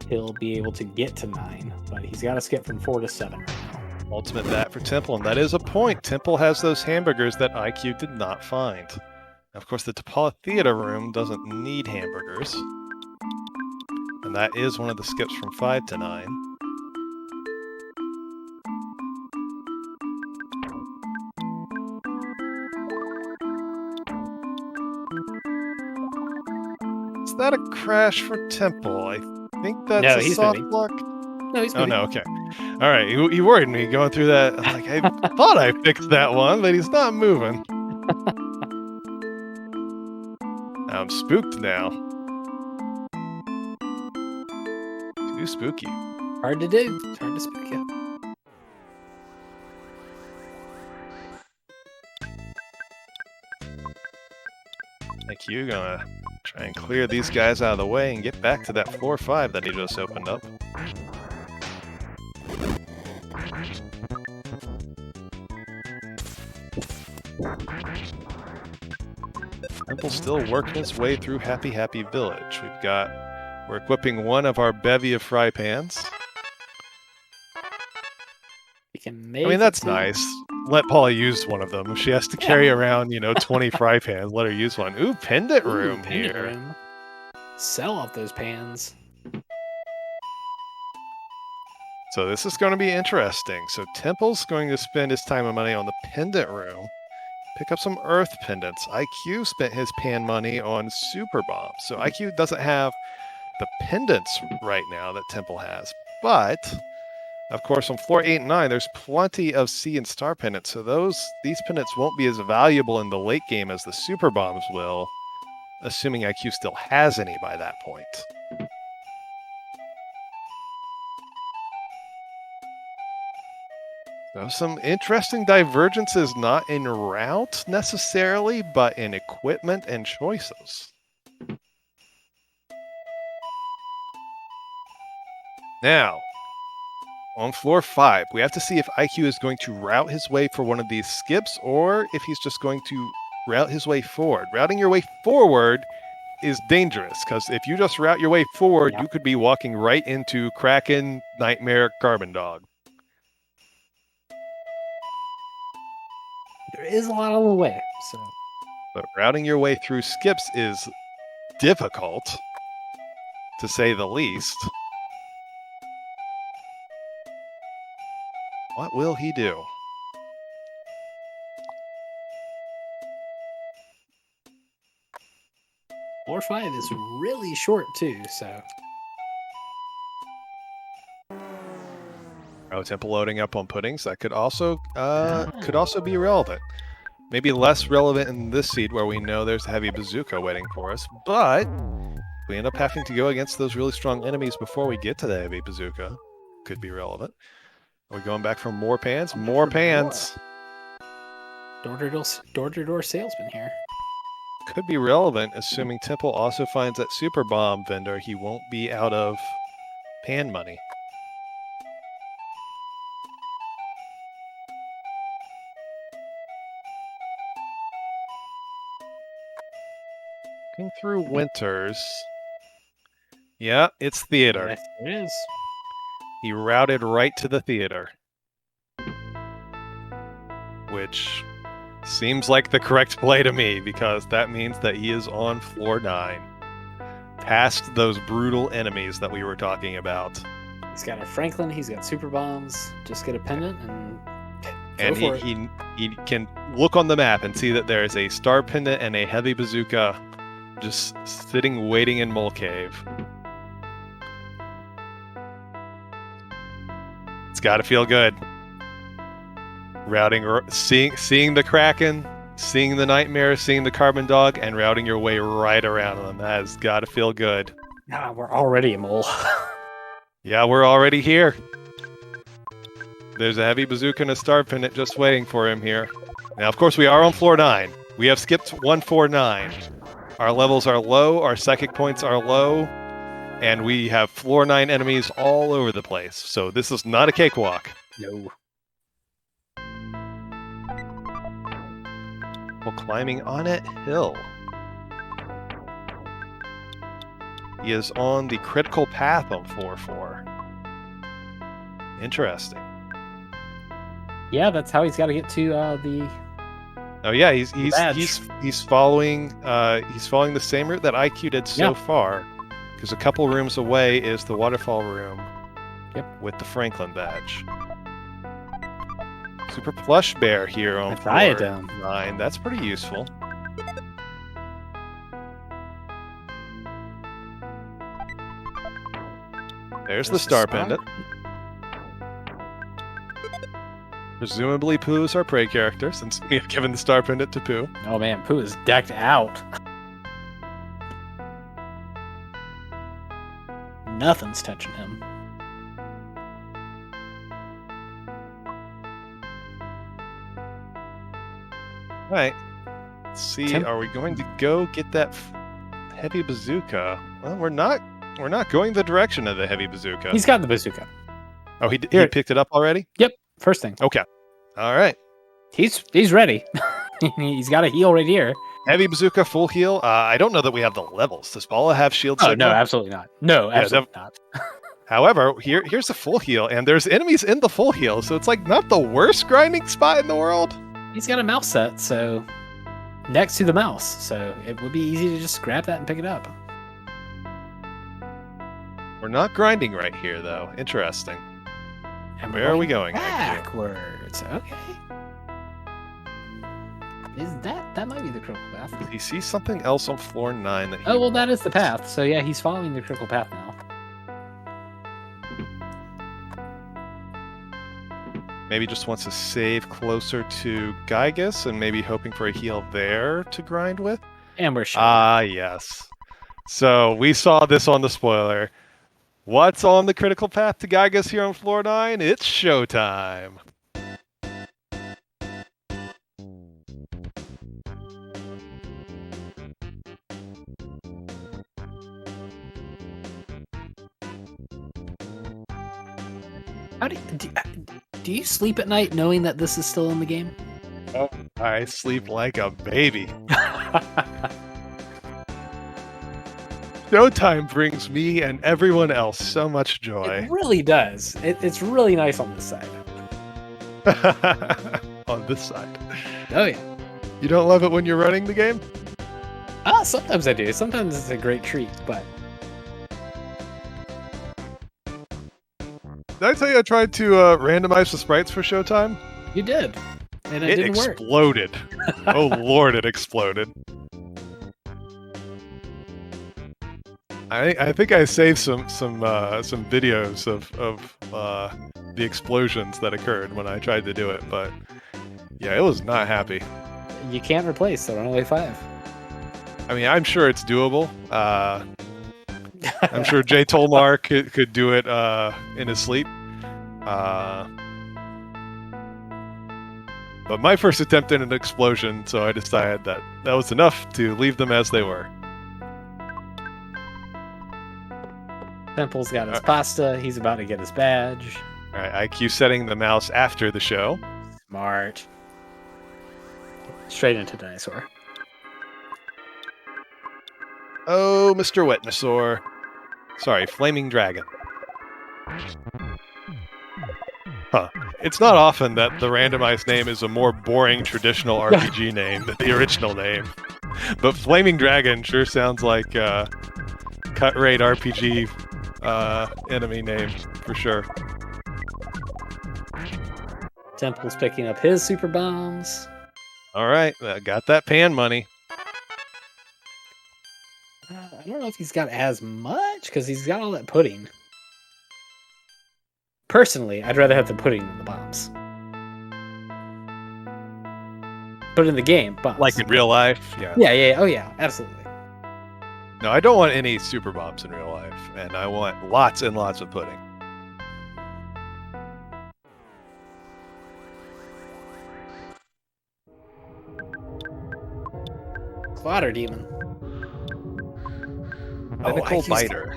he'll be able to get to 9, but he's got to skip from 4 to 7 right now. Ultimate bat for Temple, and that is a point. Temple has those hamburgers that IQ did not find. Of course, the Tapala Theater room doesn't need hamburgers. And that is one of the skips from 5 to 9. Is that a crash for Temple? I think that's No, a he's soft moving. block. No, he's Oh, moving. no, okay. All right, you worried me going through that. I'm like, I thought I fixed that one, but he's not moving. I'm spooked now. Too spooky. Hard to do. It's hard to speak you. IQ gonna try and clear these guys out of the way and get back to that 4-5 that he just opened up. Temple's still working his way through Happy Happy Village. We're equipping one of our bevy of fry pans. You can make I mean, it that's to- nice. Let Paula use one of them. If she has to carry around, 20 fry pans, let her use one. Ooh, pendant Ooh, room pendant here. room. Sell off those pans. So this is going to be interesting. So Temple's going to spend his time and money on the pendant room. Pick up some earth pendants. IQ spent his pan money on super bombs. So IQ doesn't have the pendants right now that Temple has. But, of course, on floor 8 and 9, there's plenty of sea and star pendants. So these pendants won't be as valuable in the late game as the super bombs will, assuming IQ still has any by that point. So some interesting divergences, not in route necessarily, but in equipment and choices. Now, on floor 5, we have to see if IQ is going to route his way for one of these skips or if he's just going to route his way forward. Routing your way forward is dangerous because if you just route your way forward, Yep. you could be walking right into Kraken, Nightmare, Carbon Dog. There is a lot on the way, so But routing your way through skips is difficult, to say the least. What will he do? floor 5 is really short too. So Oh, Temple loading up on puddings. That could also be relevant. Maybe less relevant in this seed where we know there's a heavy bazooka waiting for us, but we end up having to go against those really strong enemies before we get to the heavy bazooka. Could be relevant. Are we going back for more pans? More pans. door-to-door salesman here. Could be relevant, assuming Temple also finds that super bomb vendor. He won't be out of pan money. Looking through Winters. Yeah, it's theater. Yes, it is. He routed right to the theater. Which seems like the correct play to me, because that means that he is on floor 9. Past those brutal enemies that we were talking about. He's got a Franklin. He's got super bombs. Just get a pendant and And go for it. he can look on the map and see that there is a star pendant and a heavy bazooka just sitting waiting in Mole Cave. It's got to feel good. Routing, seeing the Kraken, seeing the Nightmare, seeing the Carbon Dog, and routing your way right around them. That has got to feel good. Nah, we're already a mole. Yeah, we're already here. There's a heavy bazooka and a star pendant just waiting for him here. Now, of course, we are on floor 9. We have skipped 149. Our levels are low, our psychic points are low, and we have floor 9 enemies all over the place. So this is not a cakewalk. No. While climbing Onnet Hill. He is on the critical path on floor 4. Interesting. Yeah, that's how he's got to get to the. Oh yeah, he's badge. following the same route that IQ did so Yeah. far, because a couple rooms away is the waterfall room. Yep. With the Franklin badge. Super plush bear here on That's floor diadem. 9. That's pretty useful. There's the star pendant. Presumably Pooh is our prey character, since we have given the star pendant to Pooh. Oh man, Pooh is decked out. Nothing's touching him. Right. Let's see. Are we going to go get that heavy bazooka? Well, we're not. We're not going the direction of the heavy bazooka. He's got the bazooka. Oh, he Here. picked it up already? Yep, first thing. Okay. All right. He's ready. He's got a heal right here. Heavy bazooka, full heal. I don't know that we have the levels. Does Bala have shield Oh signal? no, absolutely not. No, Yeah, absolutely not. However, here's the full heal, and there's enemies in the full heal, so it's like not the worst grinding spot in the world. He's got a mouse set, so next to the mouse, so it would be easy to just grab that and pick it up. We're not grinding right here, though. Interesting. And Where are we going, IQ? backwards? Okay. Is that might be the critical path? He sees something else on floor 9 that he Oh well, that is the path. So yeah, he's following the critical path now. maybe just wants to save closer to Gygus and maybe hoping for a heal there to grind with. And we're sure. Ah, yes. So we saw this on the spoiler. What's on the critical path to Gygus here on floor 9? It's showtime. How do you sleep at night knowing that this is still in the game? Oh, I sleep like a baby. Showtime brings me and everyone else so much joy. It really does. It's really nice on this side. On this side. Oh yeah. You don't love it when you're running the game? Sometimes I do. Sometimes it's a great treat, but Did I tell you I tried to randomize the sprites for Showtime? you did. And it It didn't work. exploded. Oh lord, it exploded. I think I saved some videos of the explosions that occurred when I tried to do it, but yeah, it was not happy. You can't replace the Runaway 5. I mean, I'm sure it's doable. I'm sure Jay Tolmar could do it in his sleep. But my first attempt in an explosion, so I decided that was enough to leave them as they were. Temple's got his pasta. He's about to get his badge. All right, IQ setting the mouse after the show. Smart. Straight into Dinosaur. Oh, Mr. Wetnosaur. Sorry, Flaming Dragon. Huh. It's not often that the randomized name is a more boring traditional RPG name than the original name. But Flaming Dragon sure sounds like a cut-rate RPG enemy name, for sure. Temple's picking up his super bombs. All right, got that pan money. I don't know if he's got as much, because he's got all that pudding. Personally, I'd rather have the pudding than the bombs. But in the game, bombs. Like in real life, yeah. Yeah, oh yeah, absolutely. No, I don't want any super bombs in real life, and I want lots and lots of pudding. Clotter Demon. Tentacle IQ's Biter.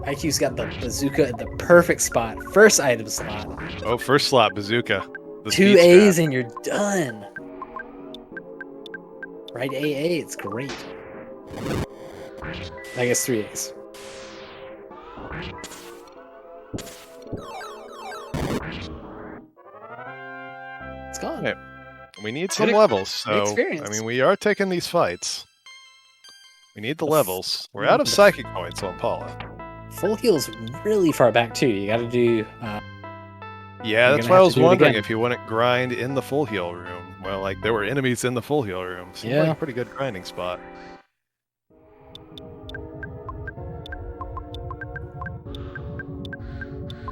IQ's got the bazooka at the perfect spot. First item slot. Oh, first slot bazooka. The 2 speed A's strap. and you're done. Right AA, it's great. I guess 3 A's. It's gone. Yeah. We need some Good levels, so experience. I mean, we are taking these fights. We need the levels. We're out of the- psychic points on Paula. Full heal's really far back too. You got to do. Yeah, You're that's gonna why I have was to do it wondering again. if you wouldn't grind in the full heal room. Well, like there were enemies in the full heal room. Seemed like Yeah. a pretty good grinding spot.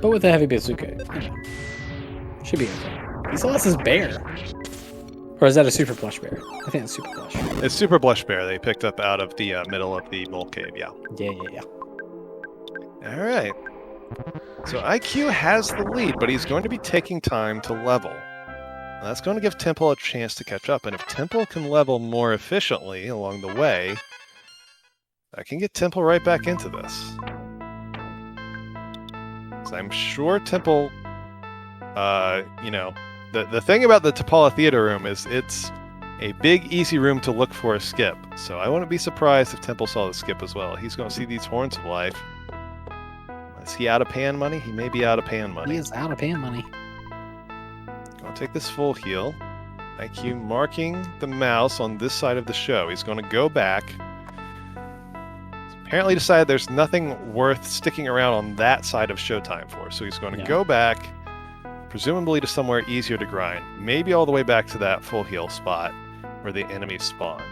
But with a heavy bazooka, should be okay. He still has his bear. Or is that a super plush bear? I think it's super plush. It's Super Blush Bear they picked up out of the middle of the mole cave. Yeah. Yeah. All right. So IQ has the lead, but he's going to be taking time to level. That's going to give Temple a chance to catch up, and if Temple can level more efficiently along the way, I can get Temple right back into this. So I'm sure Temple, the thing about the Tapala Theater Room is it's a big, easy room to look for a skip. So I wouldn't be surprised if Temple saw the skip as well. He's going to see these Horns of Life. Is he out of pan money? He may be out of pan money. He is out of pan money. I'll take this full heal. IQ marking the mouse on this side of the show. He's going to go back. He's apparently decided there's nothing worth sticking around on that side of Showtime for. So he's going to go back, presumably to somewhere easier to grind. Maybe all the way back to that full heal spot where the enemy spawned.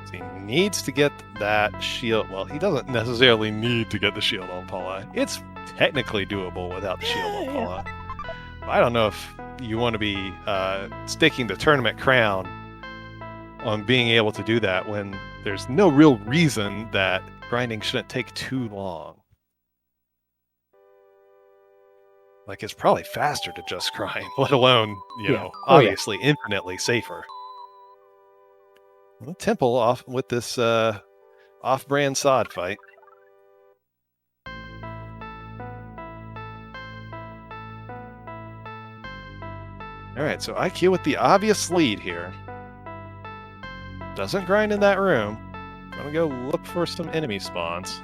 So he needs to get that shield. Well, he doesn't necessarily need to get the shield on Paula. It's technically doable without the shield on Paula. I don't know if you want to be staking the tournament crown on being able to do that when there's no real reason that grinding shouldn't take too long. Like, it's probably faster to just grind, let alone, obviously infinitely safer. Well, Temple off with this off-brand sod fight. Alright, so IQ with the obvious lead here. Doesn't grind in that room. Gonna go look for some enemy spawns.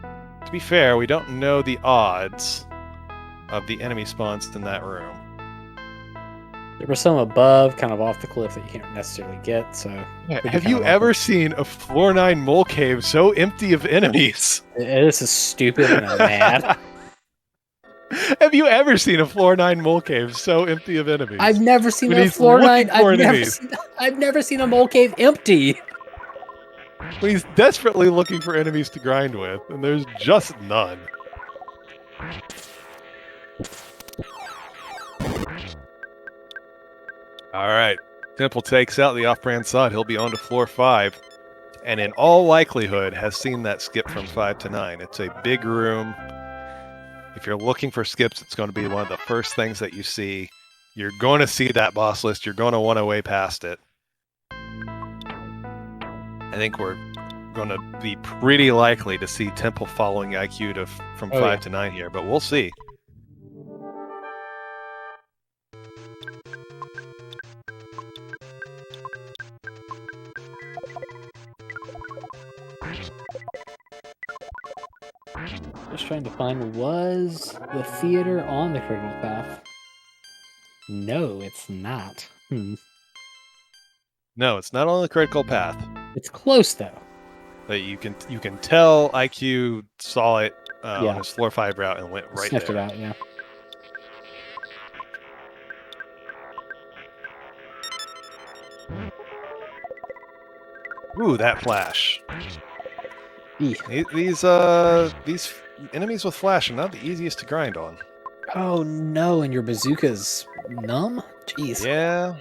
To be fair, we don't know the odds of the enemy spawns in that room. There were some above, kind of off the cliff that you can't necessarily get, so... Have you ever seen a Floor 9 mole cave so empty of enemies? This is stupid and I'm mad. Have you ever seen a Floor 9 mole cave so empty of enemies? I've never seen When a he's Floor 9... looking for I've never seen a mole cave empty! When he's desperately looking for enemies to grind with, and there's just none. Alright, Temple takes out the off-brand sod. He'll be on to floor 5. And in all likelihood has seen that skip from 5 to 9. It's a big room. If you're looking for skips, it's going to be one of the first things that you see. You're going to see that boss list. You're going to want to way past it. I think we're going to be pretty likely to see Temple following IQ from 5 to 9 here, but we'll see. Just trying to find, was the theater on the critical path? No, it's not. No, it's not on the critical path. It's close though. But you can tell IQ saw it on his floor 5 route and went right Sniffed there. it out, yeah. Ooh, that flash. These enemies with flash are not the easiest to grind on. Oh no, and your bazooka's numb? Jeez. Yeah.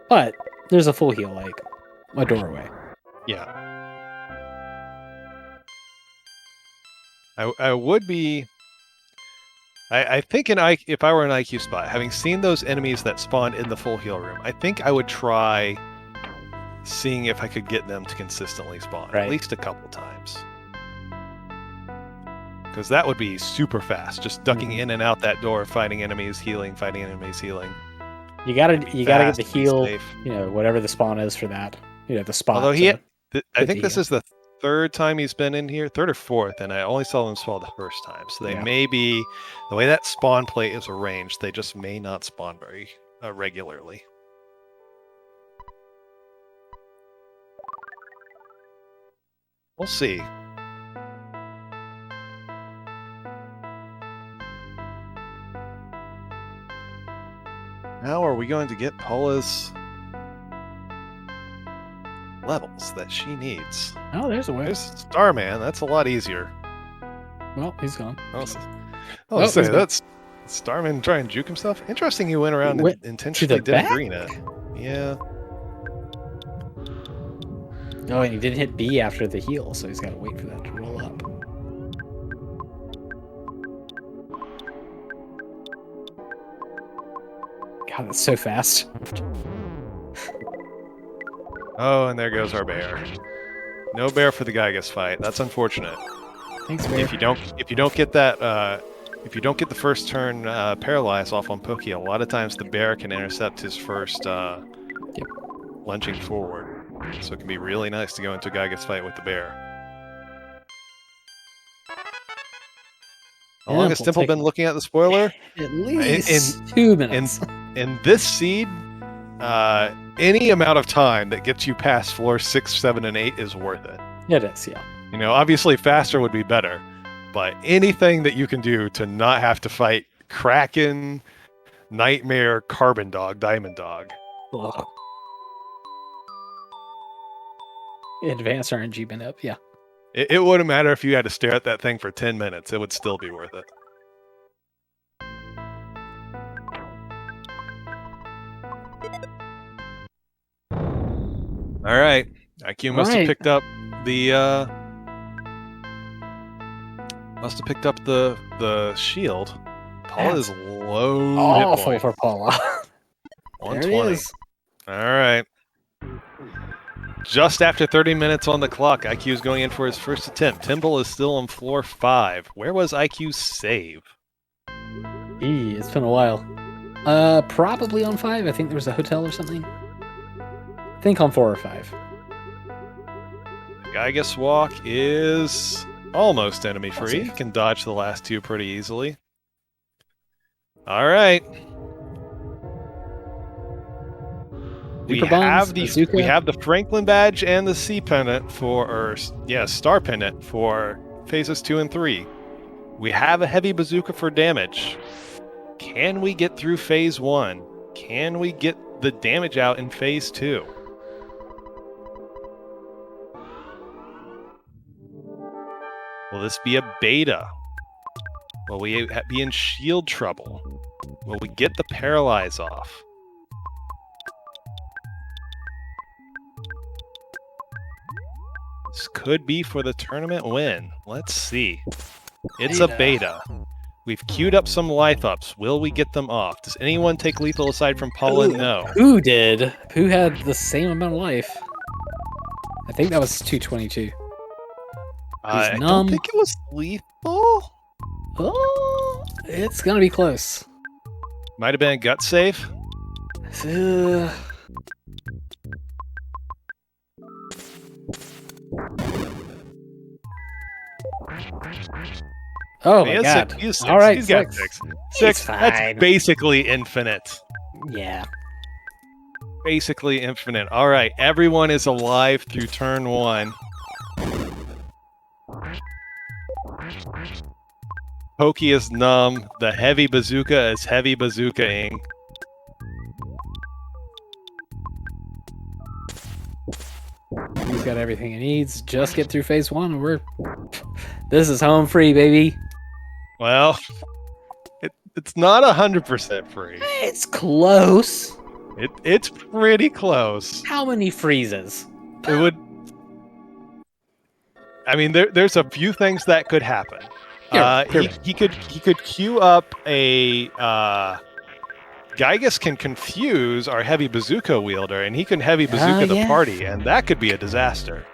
But there's a full heal, like a doorway. Yeah. I would be... I think if I were an IQ spot, having seen those enemies that spawned in the full heal room, I think I would try seeing if I could get them to consistently spawn. At least a couple times. Because that would be super fast. Just ducking in and out that door, fighting enemies, healing, fighting enemies, healing. You gotta get the heal, safe. whatever the spawn is for that. The spot. Although I think this is the third time he's been in here, third or fourth, and I only saw them spawn the first time. So they may be, the way that spawn plate is arranged, they just may not spawn very regularly. We'll see. Now are we going to get Paula's levels that she needs? Oh, there's a way. There's Starman. That's a lot easier. Well, he's gone. That's Starman trying to juke himself. Interesting he went around and intentionally didn't green it. Yeah. Oh, and he didn't hit B after the heal, so he's got to wait for that to roll up. God, that's so fast. Oh, and there goes our bear. No bear for the Gygus fight. That's unfortunate. Thanks, Bear. If you don't get that if you don't get the first turn paralyzed off on Pokey, a lot of times the bear can intercept his first lunging forward. So it can be really nice to go into a Gygus fight with the bear. How long has we'll Temple take- been looking at the spoiler? At least 2 minutes. In this seed, any amount of time that gets you past floor 6, 7, and 8 is worth it. It is, yeah. You know, obviously faster would be better, but anything that you can do to not have to fight Kraken, Nightmare, Carbon Dog, Diamond Dog. Ugh. Advanced RNG been up, yeah. It wouldn't matter if you had to stare at that thing for 10 minutes. It would still be worth it. All right. IQ must have Right. picked up the shield. Paula is low hit Awful point. for Paula. There it 120. is. All right. Just after 30 minutes on the clock, IQ is going in for his first attempt. Timble is still on floor 5. Where was IQ's save? It's been a while. Probably on 5. I think there was a hotel or something. I think on 4 or 5. The Gygus Walk is almost enemy free. Awesome. You can dodge the last two pretty easily. All right. Super bombs, bazooka. We have the Franklin badge and the C pennant star pennant for phases 2 and 3. We have a heavy bazooka for damage. Can we get through phase 1? Can we get the damage out in phase 2? Will this be a beta? Will we be in shield trouble? Will we get the paralyze off? This could be for the tournament win. Let's see. It's a beta. We've queued up some life ups. Will we get them off? Does anyone take lethal aside from Paula? No. Pooh did. Pooh had the same amount of life. I think that was 222. I numb. don't think it was lethal. Oh, it's gonna be close. Might have been a gut save. Oh He my has god! six. He has six. All right, He's got 6. 6. fine. That's basically infinite. Yeah. Basically infinite. All right, everyone is alive through turn 1. Pokey is numb. The heavy bazooka is heavy bazookaing. He's got everything he needs. Just get through phase 1, and this is home free, baby. Well, it's not 100% free. It's close. It's pretty close. How many freezes? It would. I mean, there's a few things that could happen. He could queue up a. Gygus can confuse our heavy bazooka wielder, and he can heavy bazooka the yeah. party, and that could be a disaster.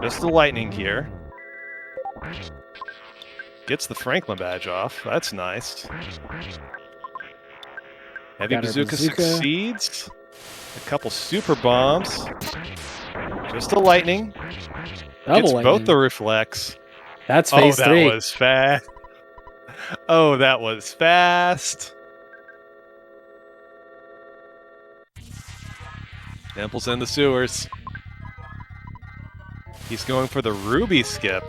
Just the lightning here. Gets the Franklin badge off. That's nice. Heavy Got our bazooka bazooka. succeeds. A couple super bombs. Just the lightning. Double Gets lightning. both the reflex. That's Oh, phase that 3. was fast. Oh, that was fast. Temple's in the sewers. He's going for the ruby skip.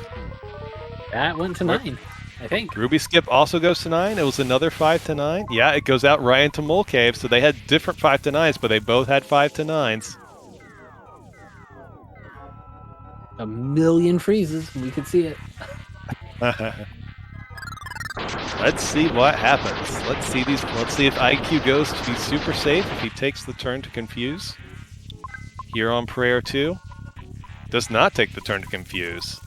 That went to 9, I think. Ruby skip also goes to 9. It was another 5 to 9. Yeah, it goes out right into Mole Cave. So they had different 5 to 9s, but they both had 5 to 9s. A million freezes, and we could see it. Let's see what happens. Let's see if IQ goes to be super safe, if he takes the turn to confuse. Here on Prayer 2. Does not take the turn to confuse.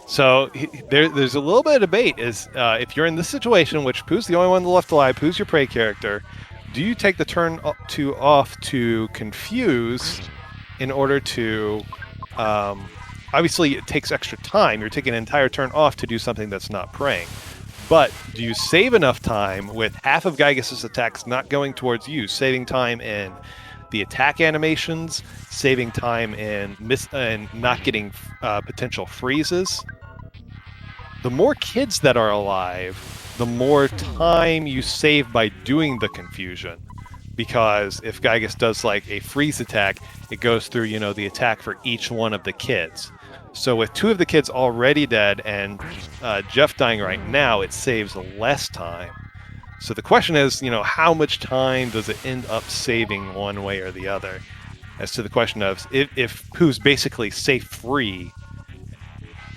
So there's a little bit of debate is if you're in this situation, which Pooh's the only one left alive, Pooh's your prey character, do you take the turn off to confuse in order to obviously it takes extra time. You're taking an entire turn off to do something that's not praying. But do you save enough time with half of Gygas's attacks not going towards you, saving time in the attack animations, saving time in not getting potential freezes? The more kids that are alive, the more time you save by doing the confusion. Because if Gygas does like a freeze attack, it goes through, the attack for each one of the kids. So with 2 of the kids already dead and Jeff dying right now, it saves less time. So the question is, how much time does it end up saving one way or the other? As to the question of if Pooh's basically safe free.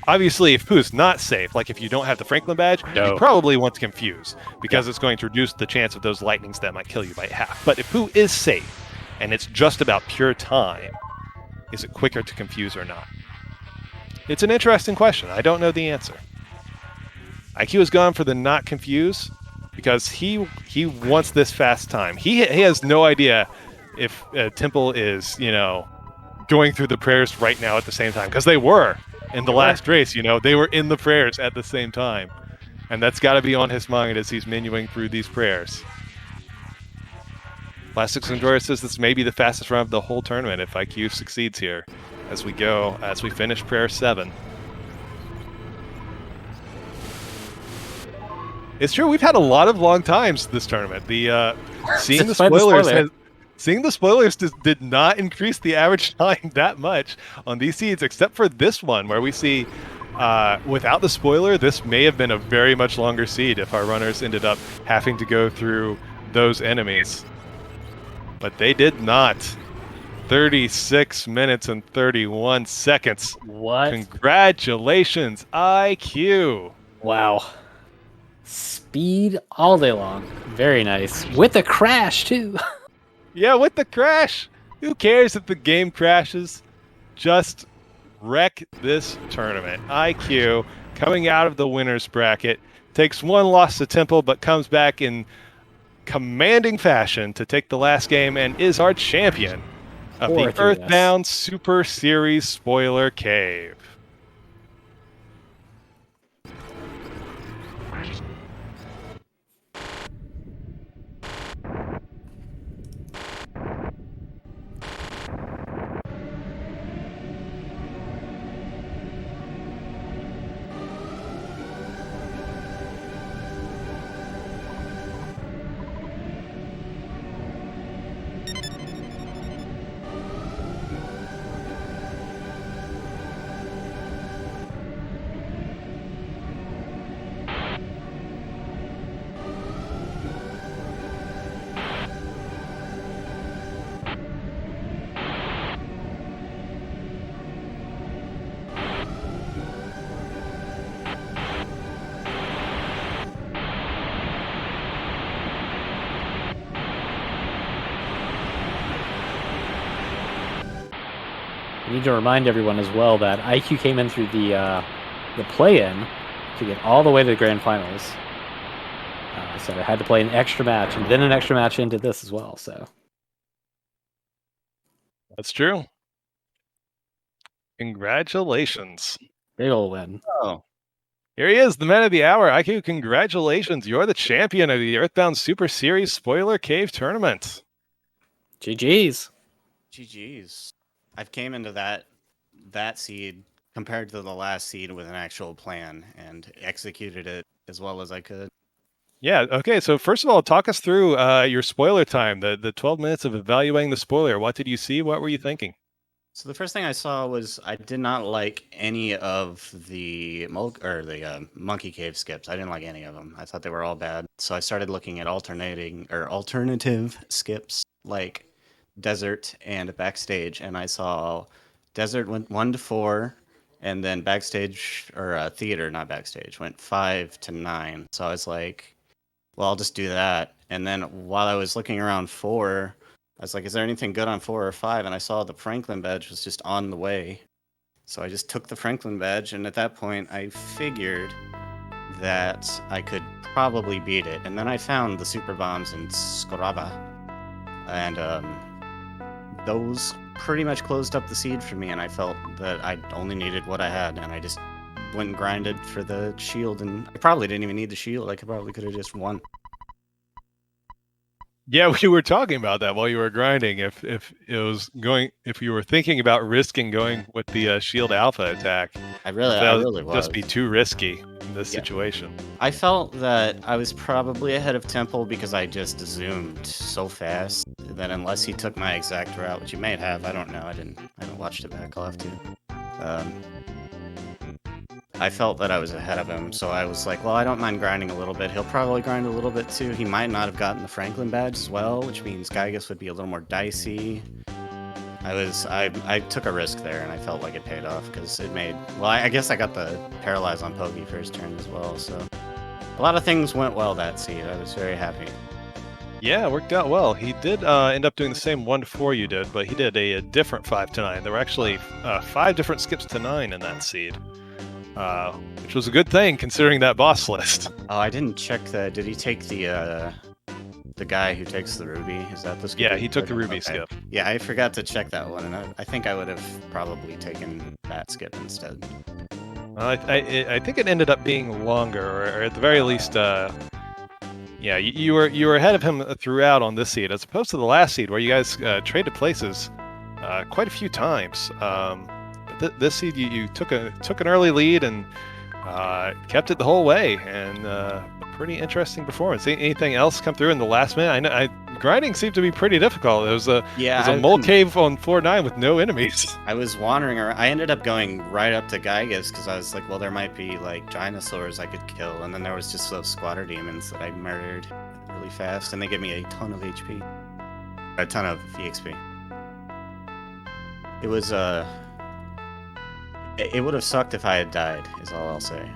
Obviously, if Pooh's not safe, like if you don't have the Franklin badge, you probably want to confuse because it's going to reduce the chance of those lightnings that might kill you by half. But if Pooh is safe and it's just about pure time, is it quicker to confuse or not? It's an interesting question. I don't know the answer. IQ has gone for the not confuse because he wants this fast time. He has no idea if Temple is, going through the prayers right now at the same time, because they were in the last race, they were in the prayers at the same time. And that's got to be on his mind as he's menuing through these prayers. Plastics Enjoyer says this may be the fastest run of the whole tournament if IQ succeeds here as we finish prayer 7. It's true, we've had a lot of long times this tournament. Seeing the spoilers did not increase the average time that much on these seeds, except for this one, where we see, without the spoiler, this may have been a very much longer seed if our runners ended up having to go through those enemies. But they did not. 36 minutes and 31 seconds. What? Congratulations, IQ. Wow. Speed all day long. Very nice. With a crash, too. Yeah, with the crash. Who cares if the game crashes? Just wreck this tournament. IQ, coming out of the winner's bracket, takes 1 loss to Temple, but comes back in commanding fashion to take the last game and is our champion of the Earthbound Super Series Spoiler Cave. I need to remind everyone as well that IQ came in through the play-in to get all the way to the grand finals. So I had to play an extra match and then an extra match into this as well. So that's true. Congratulations. Big ol' win. Oh. Here he is, the man of the hour. IQ, congratulations. You're the champion of the Earthbound Super Series Spoiler Cave Tournament. GG's. GG's. I've came into that seed compared to the last seed with an actual plan and executed it as well as I could. Yeah, okay, so first of all, talk us through your spoiler time, the 12 minutes of evaluating the spoiler. What did you see? What were you thinking? So the first thing I saw was I did not like any of the Monkey Cave skips. I didn't like any of them. I thought they were all bad. So I started looking at alternative skips like Desert and Backstage, and I saw Desert went 1 to 4, and then backstage or theater, not backstage, went 5 to 9. So I was like, well, I'll just do that. And then while I was looking around 4, I was like, is there anything good on 4 or 5? And I saw the Franklin badge was just on the way. So I just took the Franklin badge, and at that point, I figured that I could probably beat it. And then I found the super bombs in Skoraba, and those pretty much closed up the seed for me, and I felt that I only needed what I had, and I just went and grinded for the shield, and I probably didn't even need the shield. I probably could have just won. Yeah, we were talking about that while you were grinding. If you were thinking about risking going with the shield alpha attack, I really that was. just be too risky in this situation. I felt that I was probably ahead of Temple because I just zoomed so fast that unless he took my exact route, which he may have, I don't know. I haven't watched it back. I'll have to. I felt that I was ahead of him, so I was like, well, I don't mind grinding a little bit. He'll probably grind a little bit too. He might not have gotten the Franklin badge as well, which means Gygas would be a little more dicey. I took a risk there, and I felt like it paid off because it made. Well, I guess I got the paralyze on Pogi for his turn as well, so a lot of things went well that seed. I was very happy. Yeah, it worked out well. He did end up doing the same 1 to 4 you did, but he did a different 5 to 9. There were actually 5 different skips to 9 in that seed. Which was a good thing considering that boss list. Oh, I didn't check the. Did he take the guy who takes the ruby? Is that the skip? Yeah, he took the ruby Okay. skip. Yeah, I forgot to check that one, and I think I would have probably taken that skip instead. I think it ended up being longer, or at the very least, yeah, you were ahead of him throughout on this seed, as opposed to the last seed where you guys traded places quite a few times. But this seed you took an early lead and kept it the whole way, and a pretty interesting performance. Anything else come through in the last minute? I know grinding seemed to be pretty difficult. It was a mole cave on 4-9 with no enemies. I was wandering around. I ended up going right up to Gygas because I was like, well, there might be like Gynosaurs I could kill, and then there was just those squatter demons that I murdered really fast, and they gave me a ton of HP, a ton of EXP. It was It would have sucked if I had died, is all I'll say.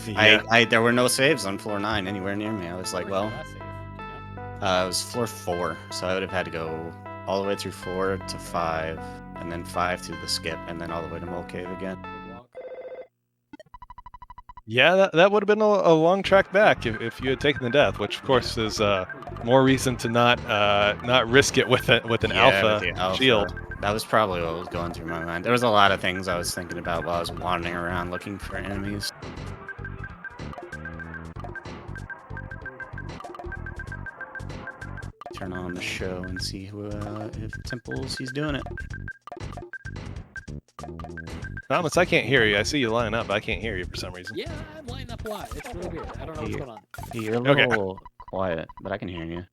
Yeah. There were no saves on floor 9 anywhere near me. I was like, well, it was floor 4, so I would have had to go all the way through 4 to 5, and then 5 through the skip, and then all the way to Mole Cave again. Yeah, that would have been a long track back if you had taken the death, which of course is more reason to not risk it with an Yeah, with alpha the alpha. shield. That was probably what was going through my mind. There was a lot of things I was thinking about while I was wandering around looking for enemies. Turn on the show and see who, if Temples, he's doing it. Thomas, I can't hear you. I see you lining up, but I can't hear you for some reason. Yeah, I'm lining up live. It's really weird. I don't know what's going on. You're a Okay. little quiet, but I can hear you.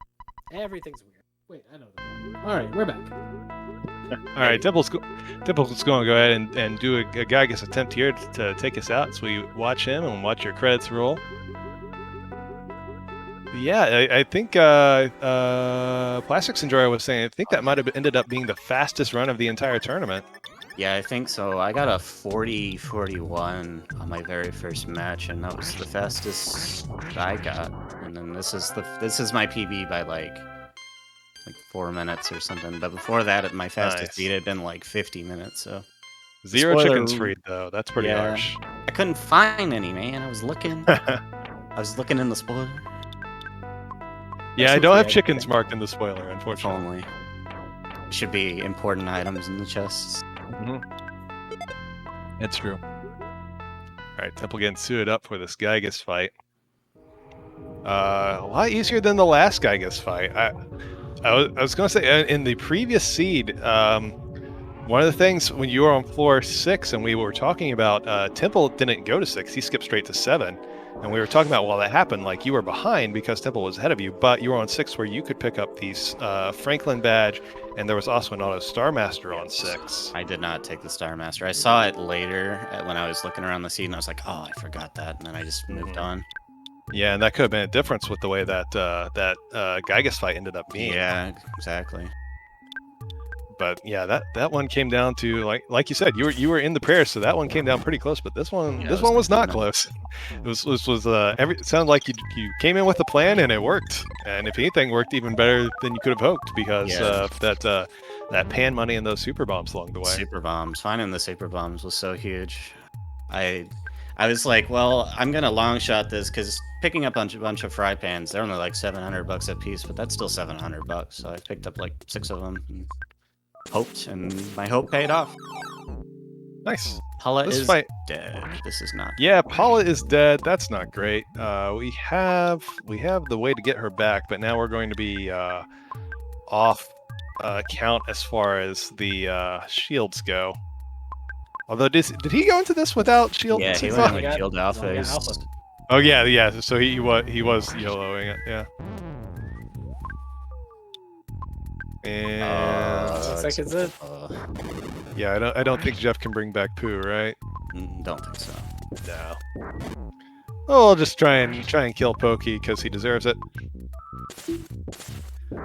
Everything's weird. Wait, I know the All right, we're back. All right, Temple's going to go ahead and do a Gygas attempt here to take us out. So we watch him and watch your credits roll. Yeah, I think Plastics Enjoyer was saying, I think that might have ended up being the fastest run of the entire tournament. Yeah, I think so. I got a 40-41 on my very first match, and that was the fastest I got. And then this is my PB by like 4 minutes or something. But before that, my fastest Nice. beat had been like 50 minutes. So 0 Spoiler- chickens freed, though. That's pretty Yeah. harsh. I couldn't find any, man. I was looking. I was looking in the spoiler. Yeah, I don't have chickens marked in the spoiler, If unfortunately. only. Should be important items in the chests. It's true. All right, Temple getting suited up for this Gygas fight. A lot easier than the last Gygas fight. I was going to say, in the previous seed, one of the things when you were on floor 6 and we were talking about Temple didn't go to 6, he skipped straight to 7. And we were talking about, well, that happened, like you were behind because Temple was ahead of you, but you were on 6 where you could pick up these Franklin badge, and there was also an Auto Star Master on 6. I did not take the Star Master. I saw it later when I was looking around the seed, and I was like, oh, I forgot that. And then I just moved on. Yeah, and that could have been a difference with the way that Gygas fight ended up being. Yeah, exactly. but yeah, that one came down to like you said, you were in the prayer, so that one came down pretty close. But this one Yeah, this it one was not no. close. It sounded like you came in with a plan and it worked, and if anything, worked even better than you could have hoped because Yeah. that pan money and those super bombs along the way. Super bombs. Finding the super bombs was so huge. I was like, well, I'm gonna long shot this because picking up a bunch of fry pans, they're only like $700 a piece, but that's still $700. So I picked up like 6 of them and hoped, and my hope paid off. Nice. Paula This is fight- dead. This is not. Yeah, Paula is dead. That's not great. We have the way to get her back, but now we're going to be off count as far as the shields go. Although did he go into this without shield? Yeah, he Six went on? with shield alpha. Yeah, He's- alpha. Oh yeah. So he was YOLOing it. Yeah. And Looks like it's it. yeah, I don't think Jeff can bring back Pooh, right? Don't think so. No. Oh, I'll just try and kill Pokey because he deserves it.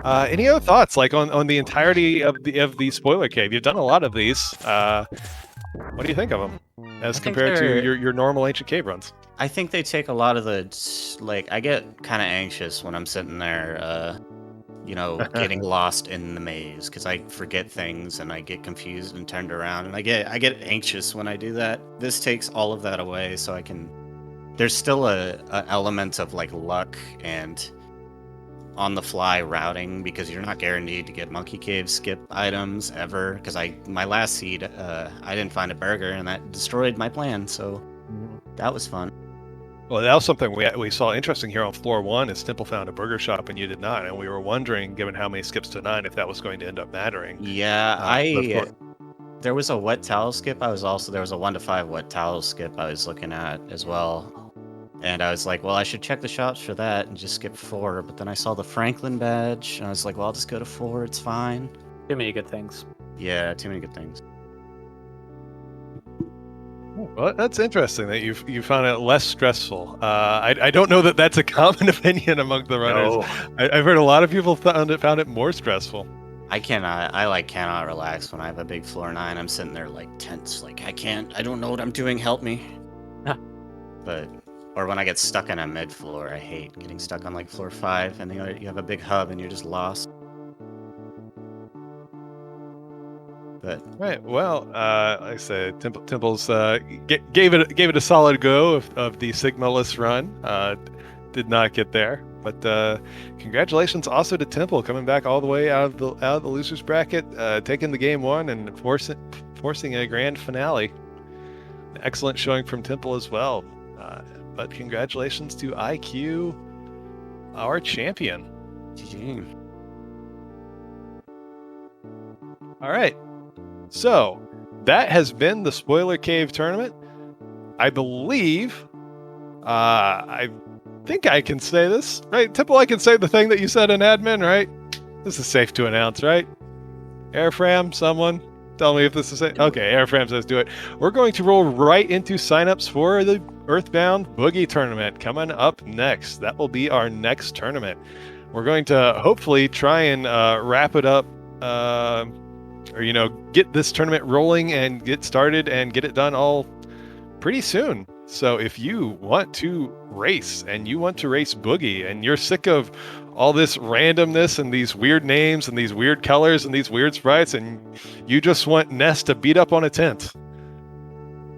Any other thoughts, like on the entirety of the spoiler cave? You've done a lot of these. What do you think of them as I think compared to they're- your normal ancient cave runs? I think they take a lot of the I get kind of anxious when I'm sitting there, getting lost in the maze because I forget things and I get confused and turned around, and I get anxious when I do that. This takes all of that away, so I can. There's still a element of like luck and on the fly routing because you're not guaranteed to get Monkey Cave skip items ever. Because my last seed, I didn't find a burger and that destroyed my plan. So that was fun. Well, that was something we saw interesting here on floor 1 is Temple found a burger shop and you did not, and we were wondering, given how many skips to 9, if that was going to end up mattering. Yeah, there was a wet towel skip. There was a 1 to 5 wet towel skip I was looking at as well. And I was like, well, I should check the shops for that and just skip 4. But then I saw the Franklin badge and I was like, well, I'll just go to 4. It's fine. Too many good things. Yeah, too many good things. Well, that's interesting that you found it less stressful. I don't know that that's a common opinion among the runners. I've heard a lot of people found it more stressful. I cannot relax when I have a big floor 9. I'm sitting there like tense, like I don't know what I'm doing. Help me. Or when I get stuck in a mid floor, I hate getting stuck on like floor 5 and you have a big hub and you're just lost. But Right. Well, like I said, Temple's gave it a solid go of the Sigma-less run. Did not get there, but congratulations also to Temple coming back all the way out of the losers bracket, taking the game 1 and forcing a grand finale. Excellent showing from Temple as well. But congratulations to IQ, our champion. GG. All right. So that has been the Spoiler Cave tournament. I believe, I think I can say this, right? Temple, I can say the thing that you said in admin, right? This is safe to announce, right? Airfram, someone? Tell me if this is it. Okay, Airfram says do it. We're going to roll right into signups for the Earthbound Boogie tournament coming up next. That will be our next tournament. We're going to hopefully try and wrap it up, or get this tournament rolling and get started and get it done all pretty soon. So if you want to race and you want to race Boogie and you're sick of all this randomness and these weird names and these weird colors and these weird sprites and you just want Ness to beat up on a tent,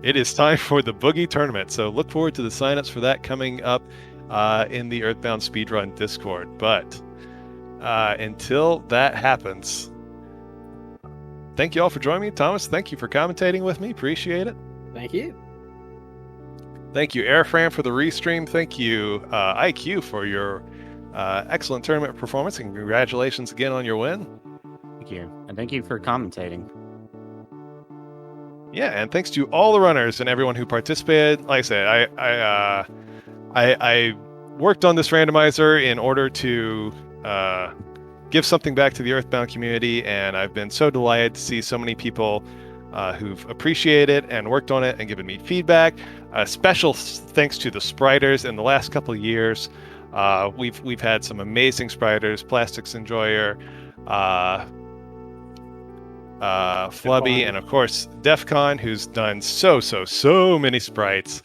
it is time for the Boogie tournament. So look forward to the signups for that coming up in the Earthbound Speedrun Discord. But until that happens, thank you all for joining me. Thomas, thank you for commentating with me. Appreciate it. Thank you. Thank you, Airfram, for the restream. Thank you, IQ, for your excellent tournament performance, and congratulations again on your win. Thank you. And thank you for commentating. Yeah, and thanks to all the runners and everyone who participated. Like I said, I worked on this randomizer in order to give something back to the Earthbound community, and I've been so delighted to see so many people who've appreciated it and worked on it and given me feedback. Special thanks to the spriters in the last couple of years. We've had some amazing spriters, Plastics Enjoyer, Flubby, and of course Defcon, who's done so many sprites.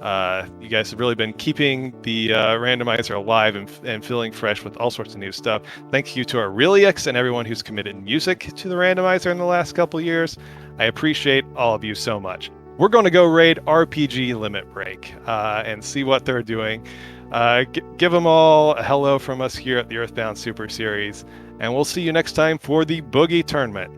You guys have really been keeping the randomizer alive and feeling fresh with all sorts of new stuff. Thank you to Aurelius and everyone who's committed music to the randomizer in the last couple years. I appreciate all of you so much. We're going to go raid RPG Limit Break and see what they're doing. Give them all a hello from us here at the Earthbound Super Series, and we'll see you next time for the Boogie Tournament.